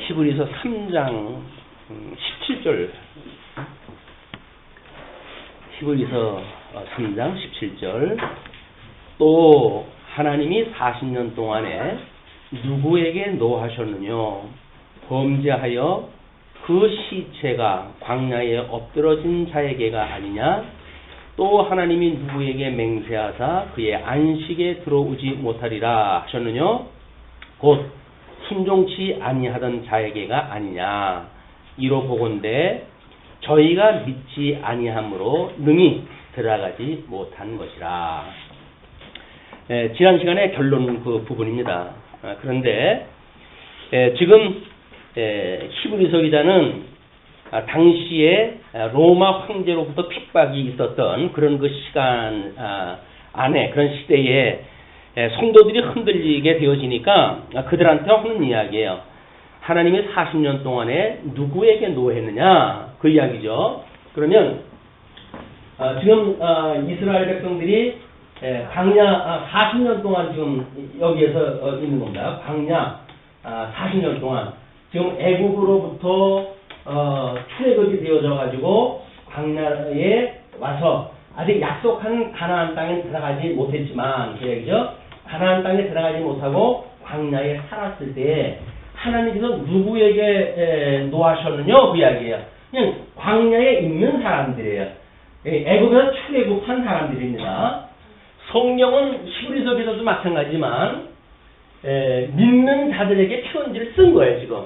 히브리서 3장 17절 히브리서 3장 17절 또 하나님이 40년 동안에 누구에게 노하셨느냐 범죄하여 그 시체가 광야에 엎드러진 자에게가 아니냐 또 하나님이 누구에게 맹세하사 그의 안식에 들어오지 못하리라 하셨느냐 곧 순종치 아니하던 자에게가 아니냐 이로 보건대 저희가 믿지 아니함으로 능히 들어가지 못한 것이라. 지난 시간에 결론 그 부분입니다. 그런데 지금 히브리서 기자는 당시에 로마 황제로부터 핍박이 있었던 그런 그 시간 안에 그런 시대에 성도들이 흔들리게 되어지니까 그들한테 하는 이야기예요. 하나님이 40년 동안에 누구에게 노했느냐 그 이야기죠. 그러면 지금 이스라엘 백성들이 광야 40년 동안 지금 여기에서 있는 겁니다. 광야 40년 동안 지금 애국으로부터 출애굽이 되어져 가지고 광야에 와서 아직 약속한 가나안 땅에 들어가지 못했지만 그 얘기죠. 가나안 땅에 들어가지 못하고 광야에 살았을 때 하나님께서 누구에게 노하셨느냐 그 이야기예요. 그냥 광야에 있는 사람들이에요. 애굽에서 출애굽한 사람들입니다. 성경은 히브리서에서도 마찬가지지만 믿는 자들에게 편지를 쓴 거예요 지금.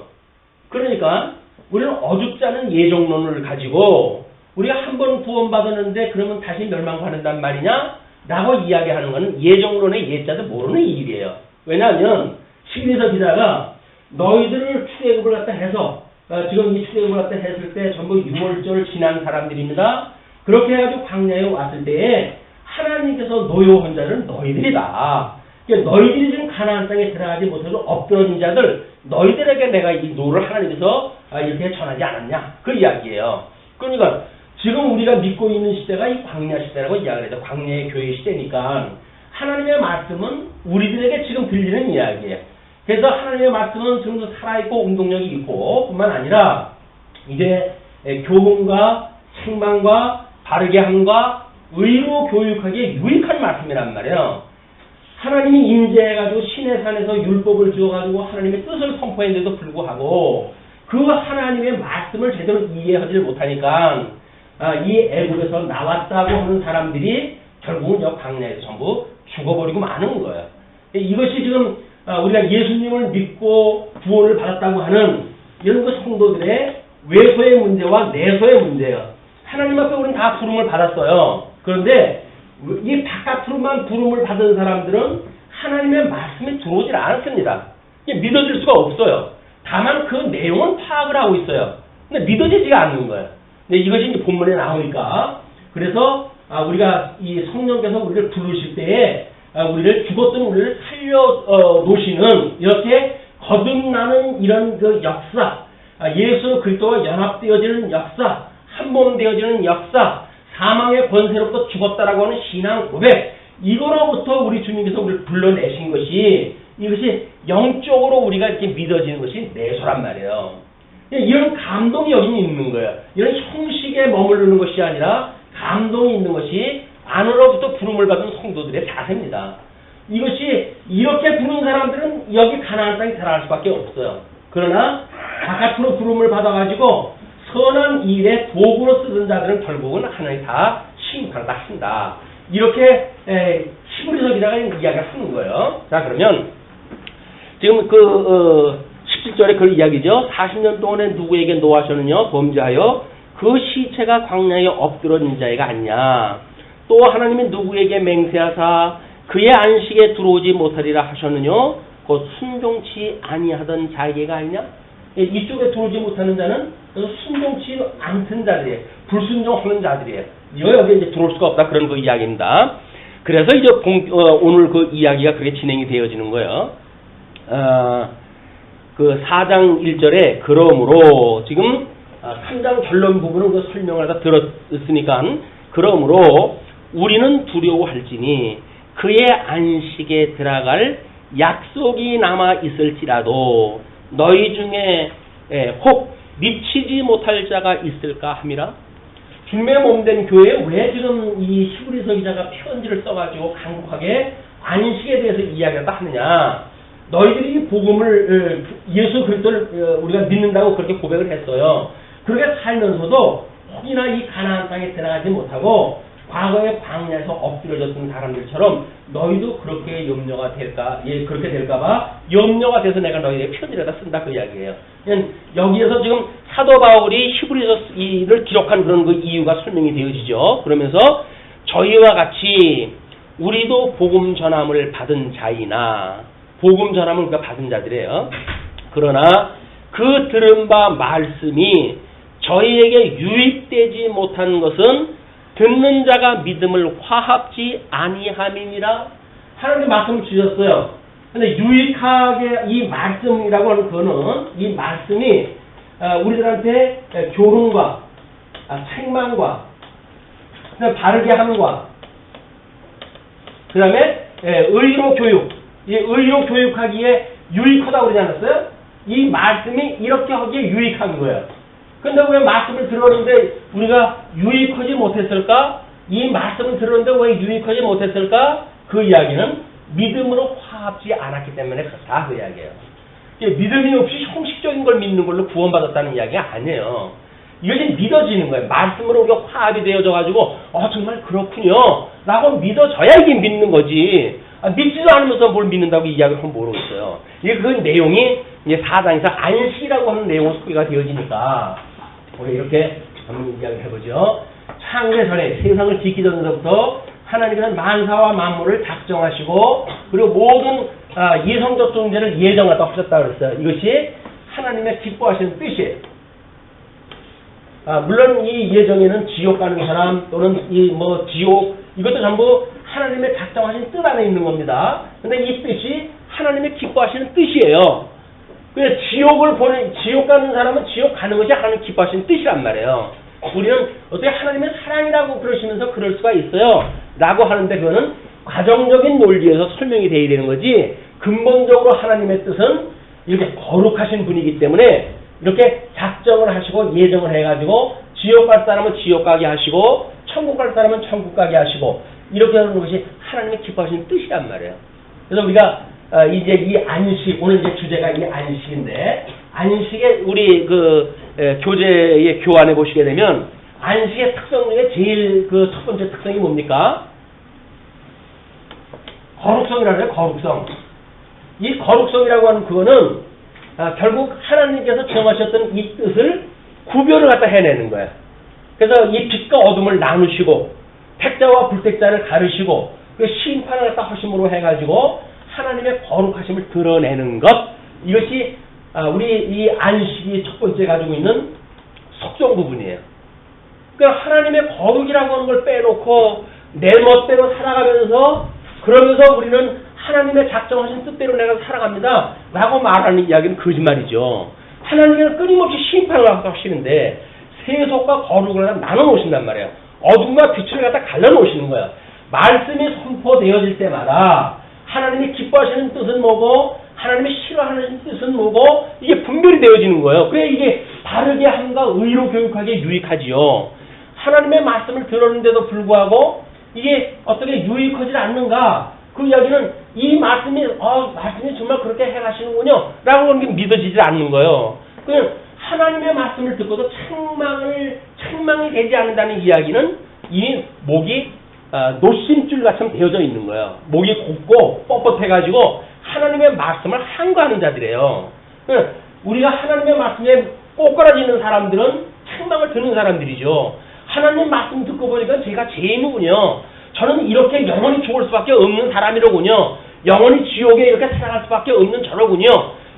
그러니까 우리는 어줍지 않은 예정론을 가지고 우리가 한 번 구원받았는데 그러면 다시 멸망받는단 말이냐? 라고 이야기하는 것은 예정론의 예자도 모르는 일이에요. 왜냐하면 히브리서 기자가 너희들을 출애굽을 갖다 해서 지금 이 출애굽을 갖다 했을 때 전부 6월절을 지난 사람들입니다. 그렇게 해가지고 광야에 왔을 때에 하나님께서 노여운 자는 너희들이다. 그러니까 너희들이 지금 가나안 땅에 들어가지 못해서 엎드러진 자들 너희들에게 내가 이 노를 하나님께서 이렇게 전하지 않았냐 그 이야기예요. 그러니까 지금 우리가 믿고 있는 시대가 이 광야 시대라고 이야기를 해서 광야의 교회 시대니까 하나님의 말씀은 우리들에게 지금 들리는 이야기예요. 그래서 하나님의 말씀은 지금도 살아있고 운동력이 있고 뿐만 아니라 이제 교훈과 책망과 바르게 함과 의로 교육하기에 유익한 말씀이란 말이에요. 하나님이 임재해가지고 신의 산에서 율법을 주어가지고 하나님의 뜻을 선포했는데도 불구하고 그 하나님의 말씀을 제대로 이해하지 못하니까 이 애굽에서 나왔다고 하는 사람들이 결국은 저 광야에서 전부 죽어버리고 마는 거예요. 이것이 지금 우리가 예수님을 믿고 구원을 받았다고 하는 이런 그 성도들의 외소의 문제와 내소의 문제예요. 하나님 앞에 우리는 다 부름을 받았어요. 그런데 이 바깥으로만 부름을 받은 사람들은 하나님의 말씀이 들어오질 않습니다. 믿어질 수가 없어요. 다만 그 내용은 파악을 하고 있어요. 근데 믿어지지가 않는 거예요. 근데 이것이 이제 본문에 나오니까 그래서 우리가 이 성령께서 우리를 부르실 때에 우리를 죽었던 우리를 살려 놓으시는 이렇게 거듭나는 이런 그 역사, 예수 그리스도와 연합되어지는 역사, 한 몸 되어지는 역사, 사망의 권세로부터 죽었다라고 하는 신앙 고백, 이거로부터 우리 주님께서 우리를 불러내신 것이 이것이 영적으로 우리가 이렇게 믿어지는 것이 내소란 말이에요. 이런 감동이 여기 있는 거예요. 이런 형식에 머무르는 것이 아니라 감동이 있는 것이 안으로부터 부름을 받은 성도들의 자세입니다. 이것이 이렇게 부른 사람들은 여기 가나안 땅에 들어갈 수밖에 없어요. 그러나 바깥으로 부름을 받아가지고 선한 일에 도구로 쓰던 자들은 결국은 하나님 다 심판을 다 한다. 이렇게 히브리서 기자가 이야기를 하는 거예요. 자 그러면 지금 17절에 그 이야기죠. 40년 동안에 누구에게 노하셨느냐 범죄하여 그 시체가 광야에 엎드러진 자가 아니냐 또 하나님이 누구에게 맹세하사 그의 안식에 들어오지 못하리라 하셨느냐 곧 순종치 아니하던 자에게가 아니냐. 이쪽에 들어오지 못하는 자는 순종치 않던 자들이에요. 불순종하는 자들이에요. 여기 이제 들어올 수가 없다 그런 그 이야기입니다. 그래서 이제 오늘 그 이야기가 그렇게 진행이 되어지는 거예요. 그 4장 1절에 그러므로 지금 3장 결론 부분은 그 설명을 다 들었으니까 그러므로 우리는 두려워할지니 그의 안식에 들어갈 약속이 남아 있을지라도 너희 중에 혹 미치지 못할 자가 있을까 함이라. 주님의 몸된 교회에 왜 지금 이 히브리서 기자가 편지를 써가지고 강력하게 안식에 대해서 이야기를 하느냐. 너희들이 복음을 예수 그리스도를 우리가 믿는다고 그렇게 고백을 했어요. 그렇게 살면서도 혹이나 이 가나안 땅에 들어가지 못하고 과거에 광야에서 엎드려졌던 사람들처럼 너희도 그렇게 염려가 될까, 그렇게 될까봐 염려가 돼서 내가 너희에게 편지를 쓴다 그 이야기예요. 여기에서 지금 사도 바울이 히브리서를 기록한 그런 그 이유가 설명이 되어지죠. 그러면서 저희와 같이 우리도 복음 전함을 받은 자이나, 복음 전함을 우리가 받은 자들이에요. 그러나 그 들은 바 말씀이 저희에게 유익되지 못한 것은 듣는 자가 믿음을 화합지 아니함이니라. 하나님 말씀을 주셨어요. 근데 유익하게 이 말씀이라고 하는 거는 이 말씀이 우리들한테 교훈과 책망과 바르게 함과 그 다음에 의로 교육, 이 의로 교육하기에 유익하다고 그러지 않았어요? 이 말씀이 이렇게 하기에 유익한 거예요. 근데 왜 말씀을 들었는데 우리가 유익하지 못했을까? 이 말씀을 들었는데 왜 유익하지 못했을까? 그 이야기는 믿음으로 화합지 않았기 때문에 그렇다 그 이야기예요. 믿음이 없이 형식적인 걸 믿는 걸로 구원받았다는 이야기가 아니에요. 이것이 믿어지는 거예요. 말씀으로 우리가 화합이 되어져 가지고 정말 그렇군요 라고 믿어져야 이게 믿는 거지. 믿지도 않으면서 뭘 믿는다고 이야기를 하면 모르겠어요. 이게 그 내용이 이제 4장에서 안식이라고 하는 내용으로 소개가 되어지니까 우리 이렇게 한번 이야기를 해보죠. 창세 전에 세상을 짓기 전부터 하나님은 만사와 만물을 작정하시고 그리고 모든 예성적 존재를 예정하다 하셨다 그랬어요. 이것이 하나님의 기뻐하시는 뜻이에요. 물론 이 예정에는 지옥 가는 사람 또는 지옥 이것도 전부 하나님의 작정하신 뜻 안에 있는 겁니다. 근데 이 뜻이 하나님의 기뻐하시는 뜻이에요. 그래서 지옥 가는 사람은 지옥 가는 것이 하나님 기뻐하시는 뜻이란 말이에요. 우리는 어떻게 하나님의 사랑이라고 그러시면서 그럴 수가 있어요. 라고 하는데 그거는 과정적인 논리에서 설명이 되어야 되는 거지 근본적으로 하나님의 뜻은 이렇게 거룩하신 분이기 때문에 이렇게 작정을 하시고 예정을 해가지고 지옥 갈 사람은 지옥 가게 하시고 천국 갈 사람은 천국 가게 하시고 이렇게 하는 것이 하나님의 기뻐하시는 뜻이란 말이에요. 그래서 우리가 이제 이 안식, 오늘 이제 주제가 이 안식인데, 안식에 우리 교재에 교환해 보시게 되면, 안식의 특성 중에 제일 첫 번째 특성이 뭡니까? 거룩성이라고 해요, 거룩성. 이 거룩성이라고 하는 그거는, 결국 하나님께서 정하셨던 이 뜻을 구별을 갖다 해내는 거예요. 그래서 이 빛과 어둠을 나누시고, 택자와 불택자를 가르시고, 그 심판을 갖다 하심으로 해가지고, 하나님의 거룩하심을 드러내는 것, 이것이 우리 이 안식이 첫 번째 가지고 있는 속성 부분이에요. 그러니까 하나님의 거룩이라고 하는 걸 빼놓고 내 멋대로 살아가면서 그러면서 우리는 하나님의 작정하신 뜻대로 내가 살아갑니다 라고 말하는 이야기는 거짓말이죠. 하나님은 끊임없이 심판을 하시는데 세속과 거룩을 나눠 놓으신단 말이에요. 어둠과 빛을 갖다 갈라 놓으시는 거예요. 말씀이 선포되어질 때마다 하나님이 기뻐하시는 뜻은 뭐고 하나님이 싫어하는 뜻은 뭐고 이게 분별이 되어지는 거예요. 그래 이게 바르게 함과 의로 교육하기에 유익하지요. 하나님의 말씀을 들었는데도 불구하고 이게 어떻게 유익하지 않는가? 그 이야기는 이 말씀이 말씀이 정말 그렇게 행하시는군요 라고 하는 게 믿어지지 않는 거예요. 그냥 하나님의 말씀을 듣고도 책망이 되지 않는다는 이야기는 이미 목이 노심줄같이 되어져 있는 거예요. 목이 곱고 뻣뻣해가지고 하나님의 말씀을 항거하는 자들이에요. 우리가 하나님의 말씀에 꼬꾸라지는 사람들은 책망을 듣는 사람들이죠. 하나님 말씀 듣고 보니까 제가 죄인이군요. 저는 이렇게 영원히 죽을 수밖에 없는 사람이로군요. 영원히 지옥에 이렇게 살아갈 수밖에 없는 저로군요.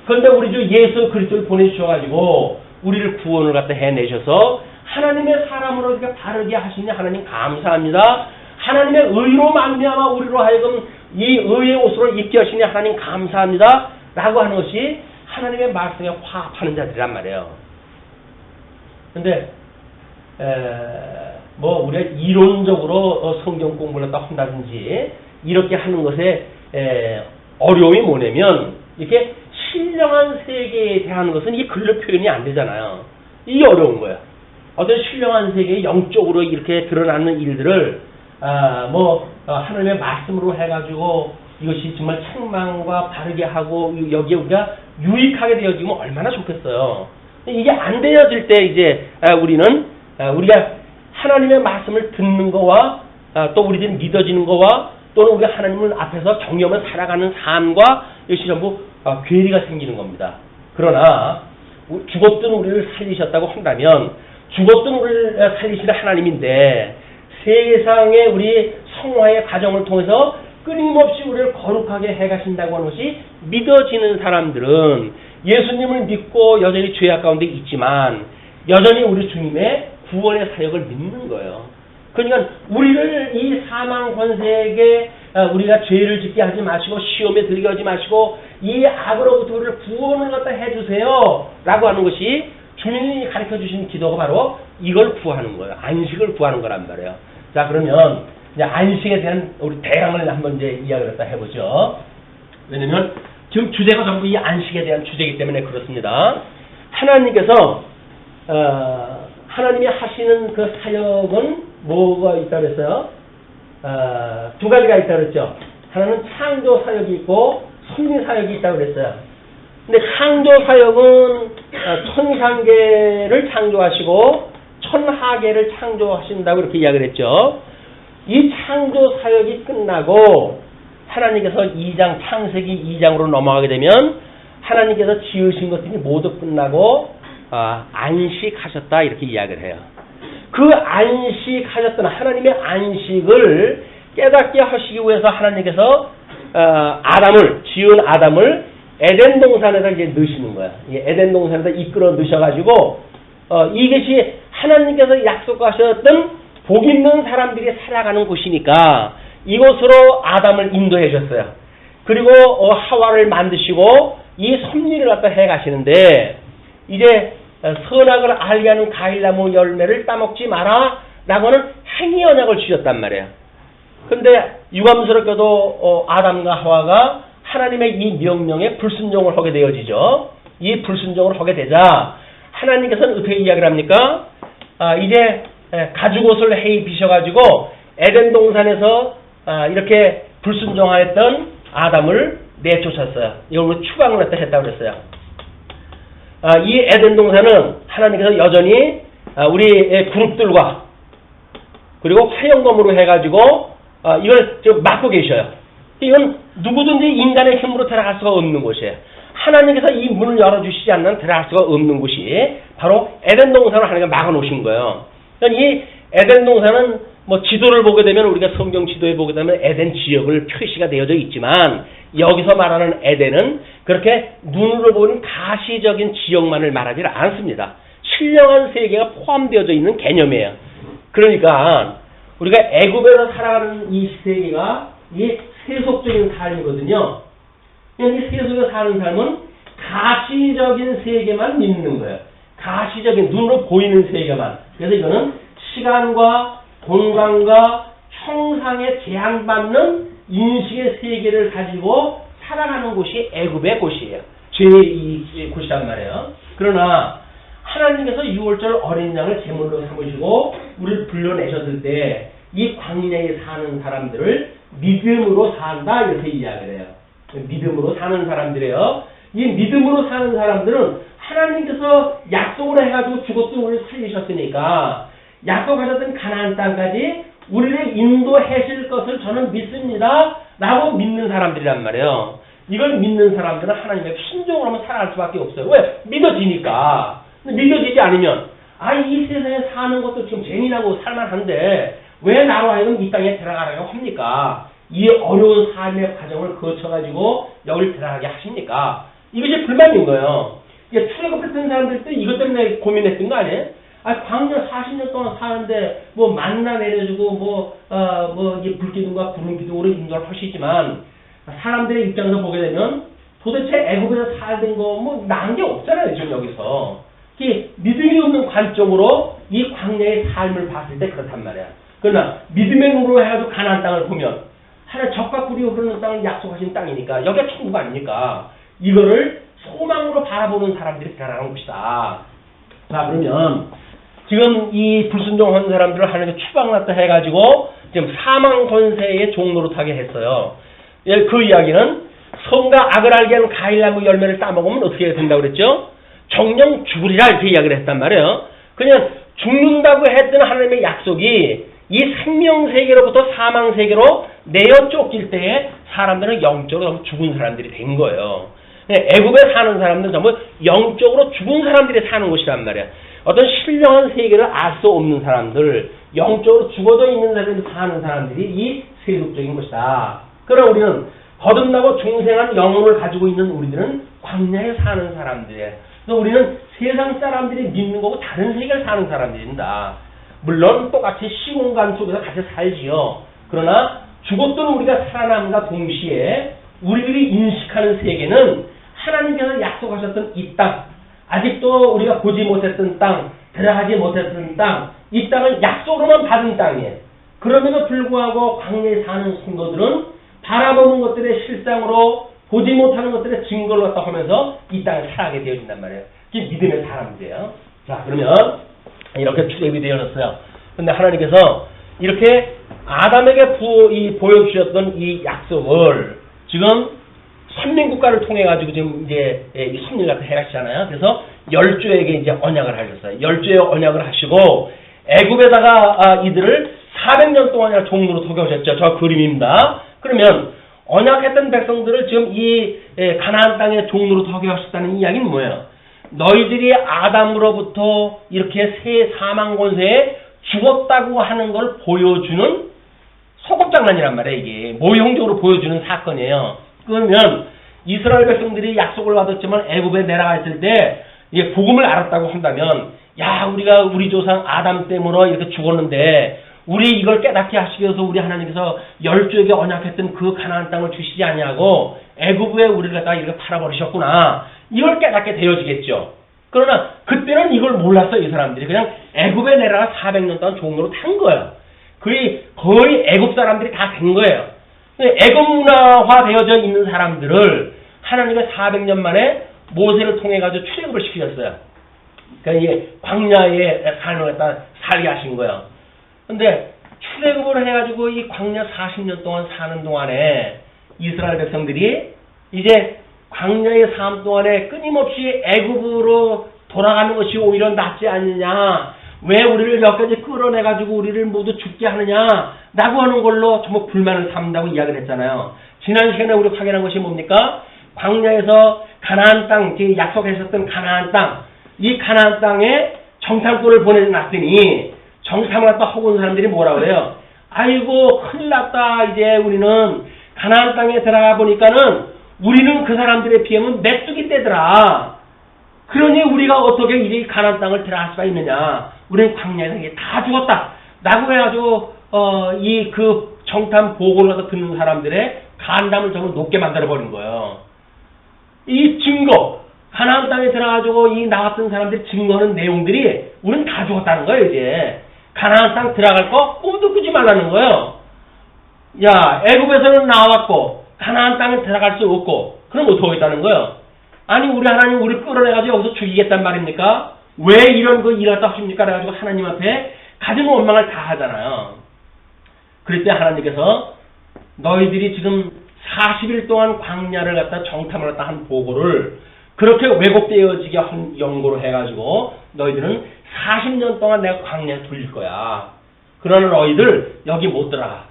그런데 우리 주 예수 그리스도를 보내주셔가지고 우리를 구원을 갖다 해내셔서 하나님의 사람으로 이렇게 바르게 하시니 하나님 감사합니다. 하나님의 의로 말미암아 우리로 하여금 이 의의 옷으로 입게 하시니 하나님 감사합니다 라고 하는 것이 하나님의 말씀에 화합하는 자들이란 말이에요. 근데 우리가 이론적으로 성경 공부를 한다든지 이렇게 하는 것에 어려움이 뭐냐면 이렇게 신령한 세계에 대한 것은 이 글로 표현이 안 되잖아요. 이게 어려운 거예요. 어떤 신령한 세계에 영적으로 이렇게 드러나는 일들을 하나님의 말씀으로 해가지고 이것이 정말 책망과 바르게 하고 여기에 우리가 유익하게 되어지면 얼마나 좋겠어요. 이게 안 되어질 때 이제 우리가 하나님의 말씀을 듣는 거와 또 우리들이 믿어지는 거와 또는 우리가 하나님을 앞에서 경험을 살아가는 삶과 이것이 전부 괴리가 생기는 겁니다. 그러나 죽었던 우리를 살리셨다고 한다면 죽었던 우리를 살리시는 하나님인데 세상의 우리 성화의 과정을 통해서 끊임없이 우리를 거룩하게 해가신다고 하는 것이 믿어지는 사람들은 예수님을 믿고 여전히 죄악 가운데 있지만 여전히 우리 주님의 구원의 사역을 믿는 거예요. 그러니까 우리를 이 사망 권세에게 우리가 죄를 짓게 하지 마시고 시험에 들게 하지 마시고 이 악으로부터 우리를 구원을 갖다 해주세요 라고 하는 것이 주님이 가르쳐 주신 기도가 바로 이걸 구하는 거예요. 안식을 구하는 거란 말이에요. 자, 그러면 이제 안식에 대한 우리 대항을 한번 이제 이야기를 갖다 해보죠. 왜냐면 지금 주제가 전부 이 안식에 대한 주제이기 때문에 그렇습니다. 하나님께서 하나님이 하시는 그 사역은 뭐가 있다고 그랬어요? 두 가지가 있다고 그랬죠. 하나는 창조 사역이 있고 섭리 사역이 있다고 그랬어요. 근데 창조 사역은 천상계를 창조하시고 천하계를 창조하신다고 이렇게 이야기를 했죠. 이 창조 사역이 끝나고 하나님께서 2장 창세기 2장으로 넘어가게 되면 하나님께서 지으신 것들이 모두 끝나고 안식하셨다 이렇게 이야기를 해요. 그 안식하셨던 하나님의 안식을 깨닫게 하시기 위해서 하나님께서 지은 아담을 에덴 동산에다 이제 넣으시는 거야. 에덴 동산에다 이끌어 넣으셔가지고 이것이 하나님께서 약속하셨던 복 있는 사람들이 살아가는 곳이니까 이곳으로 아담을 인도해 줬어요. 그리고 하와를 만드시고 이 섭리를 갖다 해 가시는데 이제 선악을 알게 하는 과일나무 열매를 따먹지 마라 라고는 행위 언약을 주셨단 말이에요. 근데 유감스럽게도 아담과 하와가 하나님의 이 명령에 불순종을 하게 되어지죠. 이 불순종을 하게 되자 하나님께서는 어떻게 이야기를 합니까? 이제 가죽옷을 해 입히셔가지고 에덴 동산에서 이렇게 불순종하였던 아담을 내쫓았어요. 이걸 추방을 했다고 그랬어요. 이 에덴 동산은 하나님께서 여전히 우리 그룹들과 그리고 화영검으로 해가지고 이걸 지금 막고 계셔요. 이건 누구든지 인간의 힘으로 들어갈 수가 없는 곳이에요. 하나님께서 이 문을 열어주시지 않는 들어갈 수가 없는 곳이 바로 에덴 동산을 하나님께서 막아놓으신 거예요. 이 에덴 동산은 지도를 보게 되면 우리가 성경 지도에 보게 되면 에덴 지역을 표시가 되어져 있지만 여기서 말하는 에덴은 그렇게 눈으로 보는 가시적인 지역만을 말하지 않습니다. 신령한 세계가 포함되어져 있는 개념이에요. 그러니까 우리가 애굽에서 살아가는 이 세계가 이 세속적인 삶이거든요. 이 세속에 사는 삶은 가시적인 세계만 믿는 거예요. 가시적인 눈으로 보이는 세계만. 그래서 이거는 시간과 공간과 형상에 제한받는 인식의 세계를 가지고 살아가는 곳이 애굽의 곳이에요. 죄의 곳이란 말이에요. 그러나 하나님께서 6월절 어린 양을 제물로 삼으시고 우리를 불러내셨을 때 이 광야에 사는 사람들을 믿음으로 산다 이렇게 이야기를 해요. 믿음으로 사는 사람들이에요. 이 믿음으로 사는 사람들은 하나님께서 약속을 해가지고 죽었던 우리를 살리셨으니까 약속하셨던 가나안 땅까지 우리를 인도하실 것을 저는 믿습니다 라고 믿는 사람들이란 말이에요. 이걸 믿는 사람들은 하나님의 순종을 하면 살아갈 수밖에 없어요. 왜? 믿어지니까. 근데 믿어지지 않으면 이 세상에 사는 것도 지금 재미나고 살만한데 왜 나로 하여금 이 땅에 들어가라고 합니까? 이 어려운 삶의 과정을 거쳐가지고 여기를 들어가게 하십니까? 이것이 불만인 거예요. 출애굽했던 사람들도 이것 때문에 고민했던 거 아니에요? 광야 40년 동안 사는데 만나 내려주고 불기둥과 구름기둥으로 인도를 하시지만 사람들의 입장에서 보게 되면 도대체 애굽에서 살던 거 나은 게 없잖아요. 지금 여기서 믿음이 없는 관점으로 이 광야의 삶을 봤을 때 그렇단 말이야. 그러나 믿음의 눈으로 해가지고 가나안 땅을 보면 하나님 적과 꿀이 흐르는 땅을 약속하신 땅이니까 여기가 천국 아닙니까? 이거를 소망으로 바라보는 사람들이 살아가는 곳이다. 자, 그러면 지금 이 불순종한 사람들을 하나님께 추방났다 해가지고 지금 사망 권세의 종로로 타게 했어요. 그 이야기는 선과 악을 알게 하는 과일나무 열매를 따먹으면 어떻게 된다고 그랬죠? 정령 죽으리라 이렇게 이야기를 했단 말이에요. 그냥 죽는다고 했던 하나님의 약속이 이 생명세계로부터 사망세계로 내어 쫓길 때에 사람들은 영적으로 죽은 사람들이 된 거예요. 애굽에 사는 사람들은 전부 영적으로 죽은 사람들이 사는 곳이란 말이에요. 어떤 신령한 세계를 알 수 없는 사람들, 영적으로 죽어져 있는 사람들이 사는 사람들이 이 세속적인 것이다. 그러나 우리는 거듭나고 중생한 영혼을 가지고 있는 우리들은 광야에 사는 사람들이에요. 그래서 우리는 세상 사람들이 믿는 거고 다른 세계를 사는 사람들입니다. 물론 똑같이 시공간 속에서 같이 살지요. 그러나 죽었던 우리가 살아남과 동시에 우리들이 인식하는 세계는 하나님께서 약속하셨던 이 땅, 아직도 우리가 보지 못했던 땅, 들어가지 못했던 땅, 이 땅은 약속으로만 받은 땅이에요. 그럼에도 불구하고 광야에 사는 성도들은 바라보는 것들의 실상으로 보지 못하는 것들의 증거를 갖다 하면서 이 땅을 살아가게 되어진단 말이에요. 이게 믿음의 사람들이에요. 자, 그러면 이렇게 출애굽이 되어졌어요. 근데 하나님께서 이렇게 아담에게 보여주셨던 이 약속을 지금 선민국가를 통해 가지고 지금 이제 이 섭리를 갖다 해가시잖아요. 그래서 열조에게 이제 언약을 하셨어요. 열조의 언약을 하시고 애굽에다가 이들을 400년 동안이나 종로로 속여오셨죠. 저 그림입니다. 그러면 언약했던 백성들을 지금 이 가나안 땅의 종로로 속여오셨다는 이야기는 뭐예요? 너희들이 아담으로부터 이렇게 새 사망 권세에 죽었다고 하는 걸 보여주는 소꿉장난이란 말이에요. 이게 모형적으로 보여주는 사건이에요. 그러면 이스라엘 백성들이 약속을 받았지만 애굽에 내려가 있을 때 이게 복음을 알았다고 한다면, 야, 우리가 우리 조상 아담 때문에 이렇게 죽었는데 우리 이걸 깨닫게 하시기 위해서 우리 하나님께서 열조에게 언약했던 그 가나안 땅을 주시지 아니하고 애굽에 우리를 갖다가 이렇게 팔아버리셨구나. 이걸 깨닫게 되어지겠죠. 그러나 그때는 이걸 몰랐어요. 이 사람들이 그냥 애굽에 내려가 400년 동안 종로로 탄 거예요. 거의 애굽 사람들이 다 된 거예요. 애굽 문화화 되어져 있는 사람들을 하나님의 400년 만에 모세를 통해 가지고 출애굽을 시키셨어요. 그러니까 이게 광야의 삶을 갖다 살게 하신 거예요. 근데 출애굽을 해가지고 이 광야 40년 동안 사는 동안에 이스라엘 백성들이 이제 광야의 삶 동안에 끊임없이 애굽으로 돌아가는 것이 오히려 낫지 않느냐, 왜 우리를 여기까지 끌어내가지고 우리를 모두 죽게 하느냐 라고 하는 걸로 전부 불만을 삼는다고 이야기를 했잖아요. 지난 시간에 우리 확인한 것이 뭡니까? 광야에서 가나안 땅, 약속하셨던 가나안 땅, 이 가나안 땅에 정탐꾼을 보내놨더니 정탐을 갖다 하고 온 사람들이 뭐라고 그래요? 아이고 큰일 났다. 이제 우리는 가나안 땅에 들어가 보니까는 우리는 그 사람들에 비하면 메뚜기 떼더라. 그러니 우리가 어떻게 이제 가나안 땅을 들어갈 수가 있느냐. 우리는 광야에서 이게 다 죽었다. 라고 해가지고 이 그 정탐 보고를 해서 듣는 사람들의 간담을 정말 높게 만들어버린 거예요. 이 증거, 가나안 땅에 들어가지고 이 나왔던 사람들의 증거하는 내용들이 우리는 다 죽었다는 거예요. 이제 가나안 땅 들어갈 거 꿈도 꾸지 말라는 거예요. 야, 애굽에서는 나왔고 가나안 땅에 들어갈 수 없고 그럼 어떻게 하겠다는 거예요? 아니 우리 하나님 우리 끌어내가지고 여기서 죽이겠단 말입니까? 왜 이런 거 일을 갖다 하십니까? 그래가지고 하나님 앞에 가진 원망을 다 하잖아요. 그럴 때 하나님께서 너희들이 지금 40일 동안 광야를 갖다 정탐을 갖다 한 보고를 그렇게 왜곡되어지게 한 연고로 해가지고 너희들은 40년 동안 내가 광야에 돌릴 거야. 그러나 너희들 여기 못 들어가.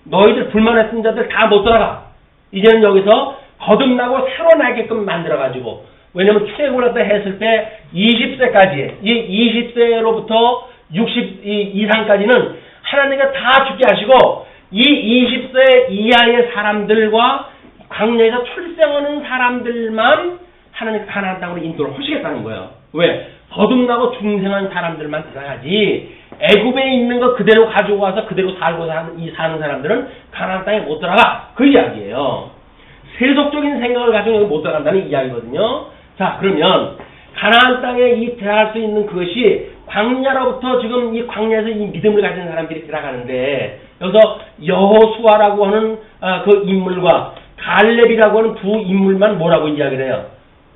너희들 불만했던 자들 다 못 들어가. 이제는 여기서 거듭나고 새로 나게끔 만들어가지고, 왜냐면 출애굽을 갖다 했을 때 20세까지, 이 20세로부터 60 이상까지는 하나님과 다 죽게 하시고, 이 20세 이하의 사람들과 광야에서 출생하는 사람들만 하나님 가나안 땅으로 인도를 하시겠다는 거예요. 왜? 거듭나고 중생한 사람들만 들어가야지 애굽에 있는 거 그대로 가지고 와서 그대로 살고 사는 사람들은 가나안 땅에 못 들어가. 그 이야기예요. 세속적인 생각을 가지고 여기 못 들어간다는 이야기거든요. 자, 그러면 가나안 땅에 들어갈 수 있는 그것이 광야로부터 지금 이 광야에서 이 믿음을 가진 사람들이 들어가는데, 여기서 여호수아라고 하는 그 인물과 갈렙이라고 하는 두 인물만 뭐라고 이야기를 해요?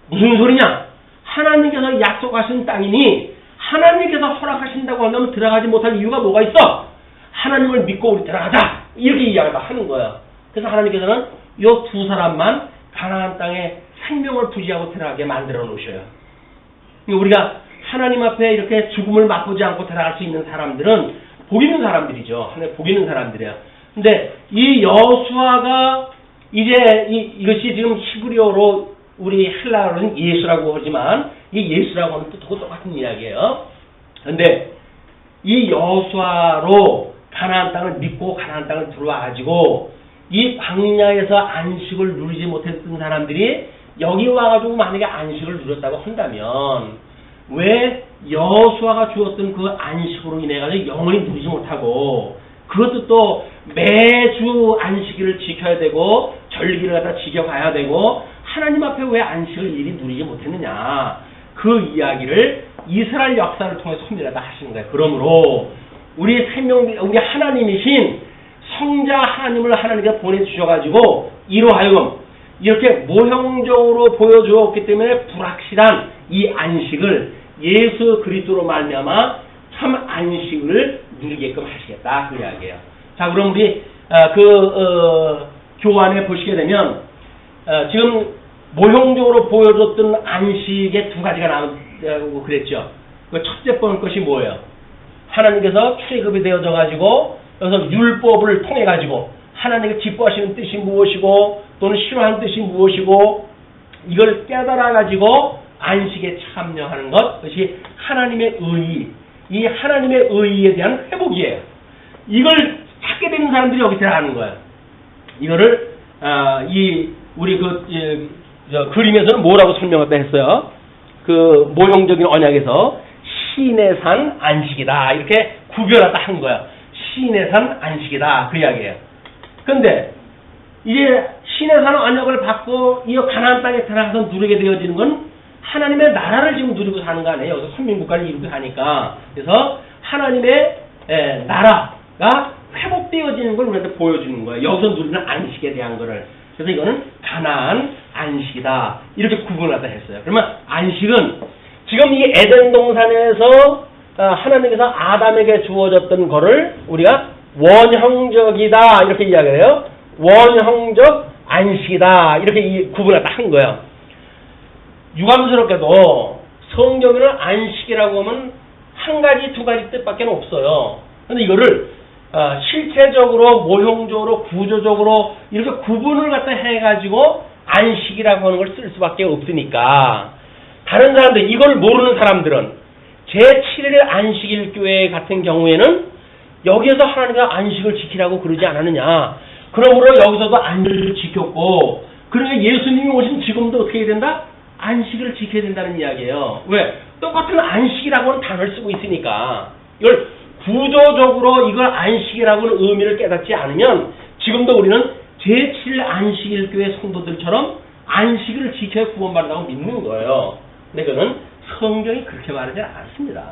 무슨 소리냐? 하나님께서 약속하신 땅이니 하나님께서 허락하신다고 한다면 들어가지 못할 이유가 뭐가 있어? 하나님을 믿고 우리 들어가자. 이렇게 이야기를 하는 거예요. 그래서 하나님께서는 이 두 사람만 가나안 땅에 생명을 부지하고 들어가게 만들어 놓으셔요. 우리가 하나님 앞에 이렇게 죽음을 맛보지 않고 들어갈 수 있는 사람들은 복 있는 사람들이죠. 하나님 복 있는 사람들이에요. 근데 이 여수아가 이제 이것이 지금 히브리어로 우리 헬라어로는 예수라고 하지만 이 예수라고 하는 뜻하고 똑같은 이야기예요. 근데 이 여수아로 가나안 땅을 믿고 가나안 땅을 들어와가지고 이 광야에서 안식을 누리지 못했던 사람들이 여기 와가지고 만약에 안식을 누렸다고 한다면 왜 여수아가 주었던 그 안식으로 인해가지고 영원히 누리지 못하고 그것도 또 매주 안식일을 지켜야 되고 절기를 갖다 지켜가야 되고 하나님 앞에 왜 안식을 일이 누리지 못했느냐 그 이야기를 이스라엘 역사를 통해서 손질하다 하시는 거예요. 그러므로 우리 하나님이신 성자 하나님을 하나님께 보내주셔가지고 이로 하여금 이렇게 모형적으로 보여주었기 때문에 불확실한 이 안식을 예수 그리스도로 말미암아 참 안식을 누리게끔 하시겠다 그 이야기예요. 자, 그럼 우리 교환에 보시게 되면 지금 모형적으로 보여줬던 안식의 두 가지가 나오고 그랬죠. 그 첫째 번 것이 뭐예요? 하나님께서 출애굽이 되어져 가지고 여기서 율법을 통해 가지고 하나님께 기뻐하시는 뜻이 무엇이고 또는 싫어하는 뜻이 무엇이고 이걸 깨달아 가지고 안식에 참여하는 것, 그것이 하나님의 의, 이 하나님의 의에 대한 회복이에요. 이걸 찾게 되는 사람들이 여기 들어가는 거예요. 이거를 우리 그림에서는 뭐라고 설명했다 했어요? 그 모형적인 언약에서 신의 산 안식이다 이렇게 구별하다 한 거야. 신의 산 안식이다 그 이야기예요. 근데 이제 신의 산 언약을 받고 이 가나안 땅에 들어가서 누리게 되어지는 건 하나님의 나라를 지금 누리고 사는 거 아니에요. 여기서 선민국가를 이루고 하니까. 그래서 하나님의 나라가 회복되어지는 걸 우리한테 보여주는 거예요. 여기서 누리는 안식에 대한 거를. 그래서 이거는 가나안 안식이다 이렇게 구분하다 했어요. 그러면 안식은 지금 이 에덴 동산에서 하나님께서 아담에게 주어졌던 거를 우리가 원형적이다 이렇게 이야기해요. 원형적 안식이다 이렇게 구분하다 한 거예요. 유감스럽게도 성경에는 안식이라고 하면 한 가지 두 가지 뜻밖에 없어요. 그런데 이거를 실체적으로 모형적으로 구조적으로 이렇게 구분을 갖다 해가지고 안식이라고 하는 걸 쓸 수밖에 없으니까 다른 사람들 이걸 모르는 사람들은 제7일 안식일 교회 같은 경우에는 여기에서 하나님가 안식을 지키라고 그러지 않았느냐. 그러므로 여기서도 안식을 지켰고 그러니까 예수님이 오신 지금도 어떻게 해야 된다? 안식을 지켜야 된다는 이야기예요. 왜? 똑같은 안식이라고 하는 단어를 쓰고 있으니까 이걸 구조적으로 이걸 안식이라고는 의미를 깨닫지 않으면 지금도 우리는 제7 안식일 교회 성도들처럼 안식을 지켜야 구원받는다고 믿는 거예요. 근데 그거는 성경이 그렇게 말하지 않습니다.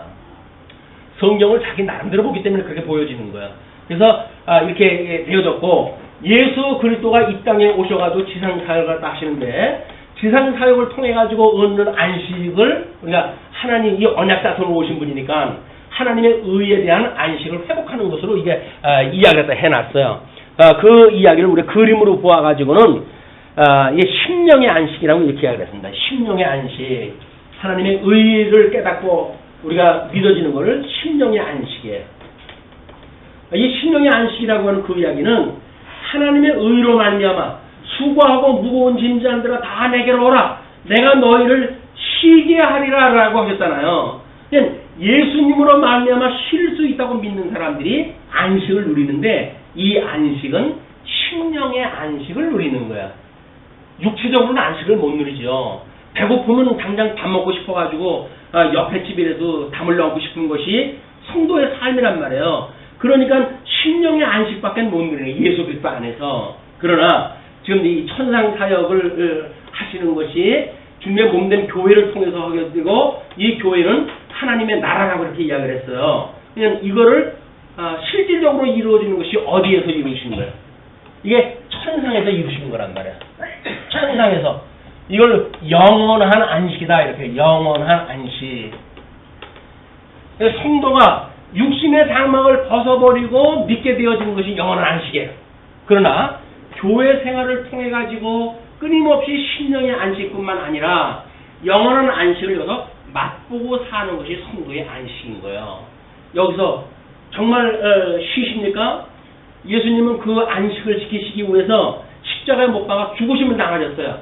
성경을 자기 나름대로 보기 때문에 그렇게 보여지는 거예요. 그래서 이렇게 되어졌고 예수 그리스도가 이 땅에 오셔가지고 지상사역을 하시는데 지상사역을 통해가지고 얻는 안식을 우리가 하나님 이 언약자손으로 오신 분이니까 하나님의 의에 대한 안식을 회복하는 것으로 이게 이야기를 해놨어요. 그 이야기를 우리 그림으로 보아가지고는 이게 심령의 안식이라고 이렇게 이야기를 했습니다. 심령의 안식. 하나님의 의를 깨닫고 우리가 믿어지는 것을 심령의 안식이에요. 이 심령의 안식이라고 하는 그 이야기는 하나님의 의로 말미암아 수고하고 무거운 짐진들아 다 내게로 오라. 내가 너희를 쉬게 하리라 라고 하셨잖아요. 예수님으로 말미암아 쉴 수 있다고 믿는 사람들이 안식을 누리는데 이 안식은 심령의 안식을 누리는 거야. 육체적으로는 안식을 못 누리죠. 배고프면 당장 밥 먹고 싶어가지고 옆에 집이라도 담을 넣고 싶은 것이 성도의 삶이란 말이에요. 그러니까 심령의 안식밖에 못 누리는 예수 그리스도 안에서. 그러나 지금 이 천상 사역을 하시는 것이 주님의 몸된 교회를 통해서 하게 되고 이 교회는 하나님의 나라라고 이렇게 이야기를 했어요. 그냥 이거를 실질적으로 이루어지는 것이 어디에서 이루어지는 거예요? 이게 천상에서 이루시는 거란 말이야. 천상에서. 이걸 영원한 안식이다. 이렇게 영원한 안식. 그래서 성도가 육신의 장막을 벗어버리고 믿게 되어지는 것이 영원한 안식이에요. 그러나 교회 생활을 통해 가지고 끊임없이 심령의 안식뿐만 아니라 영원한 안식을 여기서 맛보고 사는 것이 성도의 안식인 거예요. 여기서 정말 쉬십니까? 예수님은 그 안식을 지키시기 위해서 십자가에 못 박아 죽으심을 당하셨어요.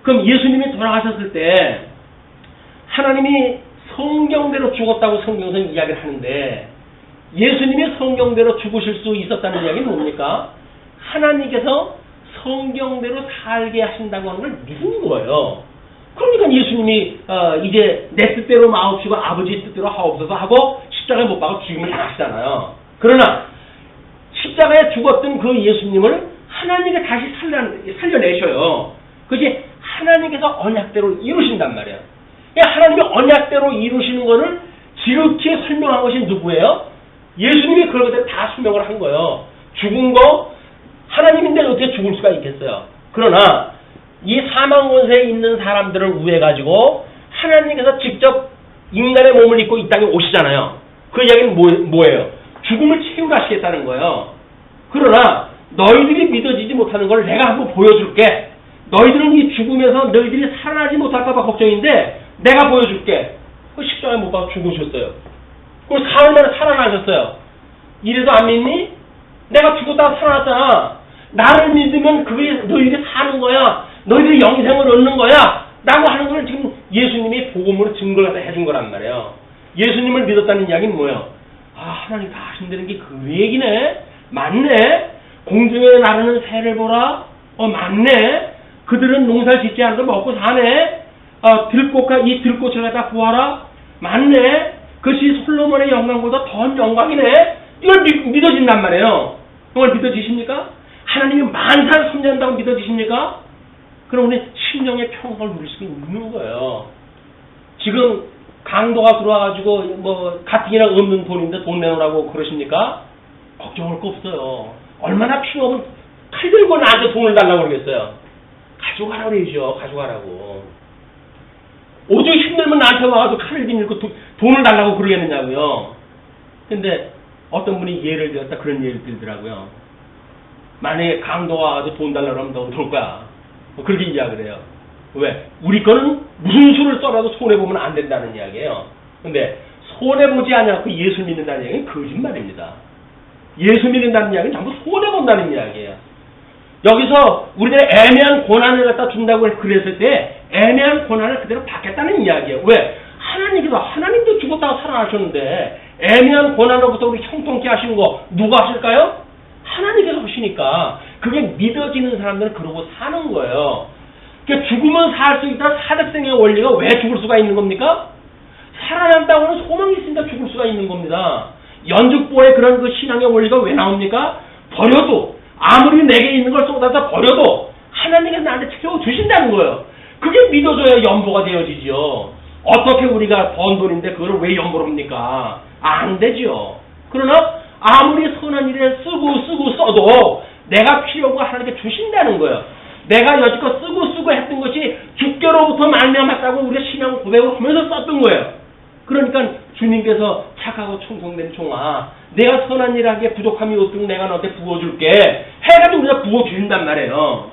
그럼 예수님이 돌아가셨을 때 하나님이 성경대로 죽었다고 성경에서는 이야기를 하는데 예수님이 성경대로 죽으실 수 있었다는 이야기는 뭡니까? 하나님께서 성경대로 살게 하신다고 하는 걸 믿은 거예요. 그러니까 예수님이 이제 내 뜻대로 마옵시고 아버지 뜻대로 하옵소서 하고 십자가에 못 박아 죽임을 당하시잖아요. 그러나 십자가에 죽었던 그 예수님을 하나님이 다시 살려내셔요. 그것이 하나님께서 언약대로 이루신단 말이에요. 하나님이 언약대로 이루시는 것을 지극히 설명한 것이 누구예요? 예수님이 그걸 그대로 다 설명을 한 거예요. 죽은 거 하나님인데 어떻게 죽을 수가 있겠어요? 그러나 이 사망 권세에 있는 사람들을 우회 가지고 하나님께서 직접 인간의 몸을 입고 이 땅에 오시잖아요. 그 이야기는 뭐예요? 죽음을 채우라시겠다는 거예요. 그러나 너희들이 믿어지지 못하는 걸 내가 한번 보여줄게. 너희들은 이 죽음에서 너희들이 살아나지 못할까 봐 걱정인데 내가 보여줄게. 그 십자가에 못 박아 죽으셨어요. 그리고 사흘 만에 살아나셨어요. 이래도 안 믿니? 내가 죽었다가 살아났잖아. 나를 믿으면 그게 너희들이 사는 거야. 너희들이 영생을 얻는 거야. 라고 하는 걸 지금 예수님이 복음으로 증거를 갖다 해준 거란 말이에요. 예수님을 믿었다는 이야기는 뭐예요? 아, 하나님 다 하신다는 게 그 얘기네? 맞네? 공중에 나르는 새를 보라? 맞네? 그들은 농사를 짓지 않아도 먹고 사네? 들꽃과 이 들꽃을 갖다 보아라? 맞네? 그것이 솔로몬의 영광보다 더 영광이네? 이걸 믿어진단 말이에요. 이걸 믿어지십니까? 하나님이 만사를 섭리한다고 믿어지십니까? 그럼 우리 심령의 평화를 누릴 수 있는 거예요. 지금 강도가 들어와가지고 가뜩이나 없는 돈인데 돈 내놓으라고 그러십니까? 걱정할 거 없어요. 얼마나 필요 없으면 칼 들고 나한테 돈을 달라고 그러겠어요. 가져가라고 그러죠. 가져가라고. 오죽 힘들면 나한테 와가지고 칼을 들고 돈을 달라고 그러겠느냐고요. 근데 어떤 분이 예를 들었다 그런 예를 들더라고요. 만약에 강도가 와가지고 돈 달라고 하면 너 어떨 거야? 그렇게 이야기를 해요. 왜? 우리 거는 무슨 수를 써라도 손해보면 안 된다는 이야기예요. 근데 손해보지 않고 예수 믿는다는 이야기는 거짓말입니다. 예수 믿는다는 이야기는 전부 손해본다는 이야기예요. 여기서 우리들의 애매한 고난을 갖다 준다고 그랬을 때 애매한 고난을 그대로 받겠다는 이야기예요. 왜? 하나님도 죽었다고 살아나셨는데 애매한 고난으로부터 우리 형통케 하시는 거 누가 하실까요? 하나님께서 하시니까 그게 믿어지는 사람들은 그러고 사는 거예요. 그러니까 죽으면 살 수 있다 사대생의 원리가 왜 죽을 수가 있는 겁니까? 살아난다고 하는 소망이 있으니까 죽을 수가 있는 겁니다. 연죽보의 그런 그 신앙의 원리가 왜 나옵니까? 버려도 아무리 내게 있는 걸 쏟아서 버려도 하나님께서 나한테 채워주신다는 거예요. 그게 믿어줘야 연보가 되어지죠. 어떻게 우리가 번 돈인데 그걸 왜 연보로 합니까? 안 되죠. 그러나 아무리 선한 일에 쓰고 써도 내가 필요가 하나님께 주신다는 거예요. 내가 여지껏 쓰고 했던 것이 주께로부터 말미암았다고 우리가 신앙 고백을 하면서 썼던 거예요. 그러니까 주님께서 착하고 충성된 종아, 내가 선한 일 하기에 부족함이 없도록 내가 너한테 부어줄게 해가지고 우리가 부어주신단 말이에요.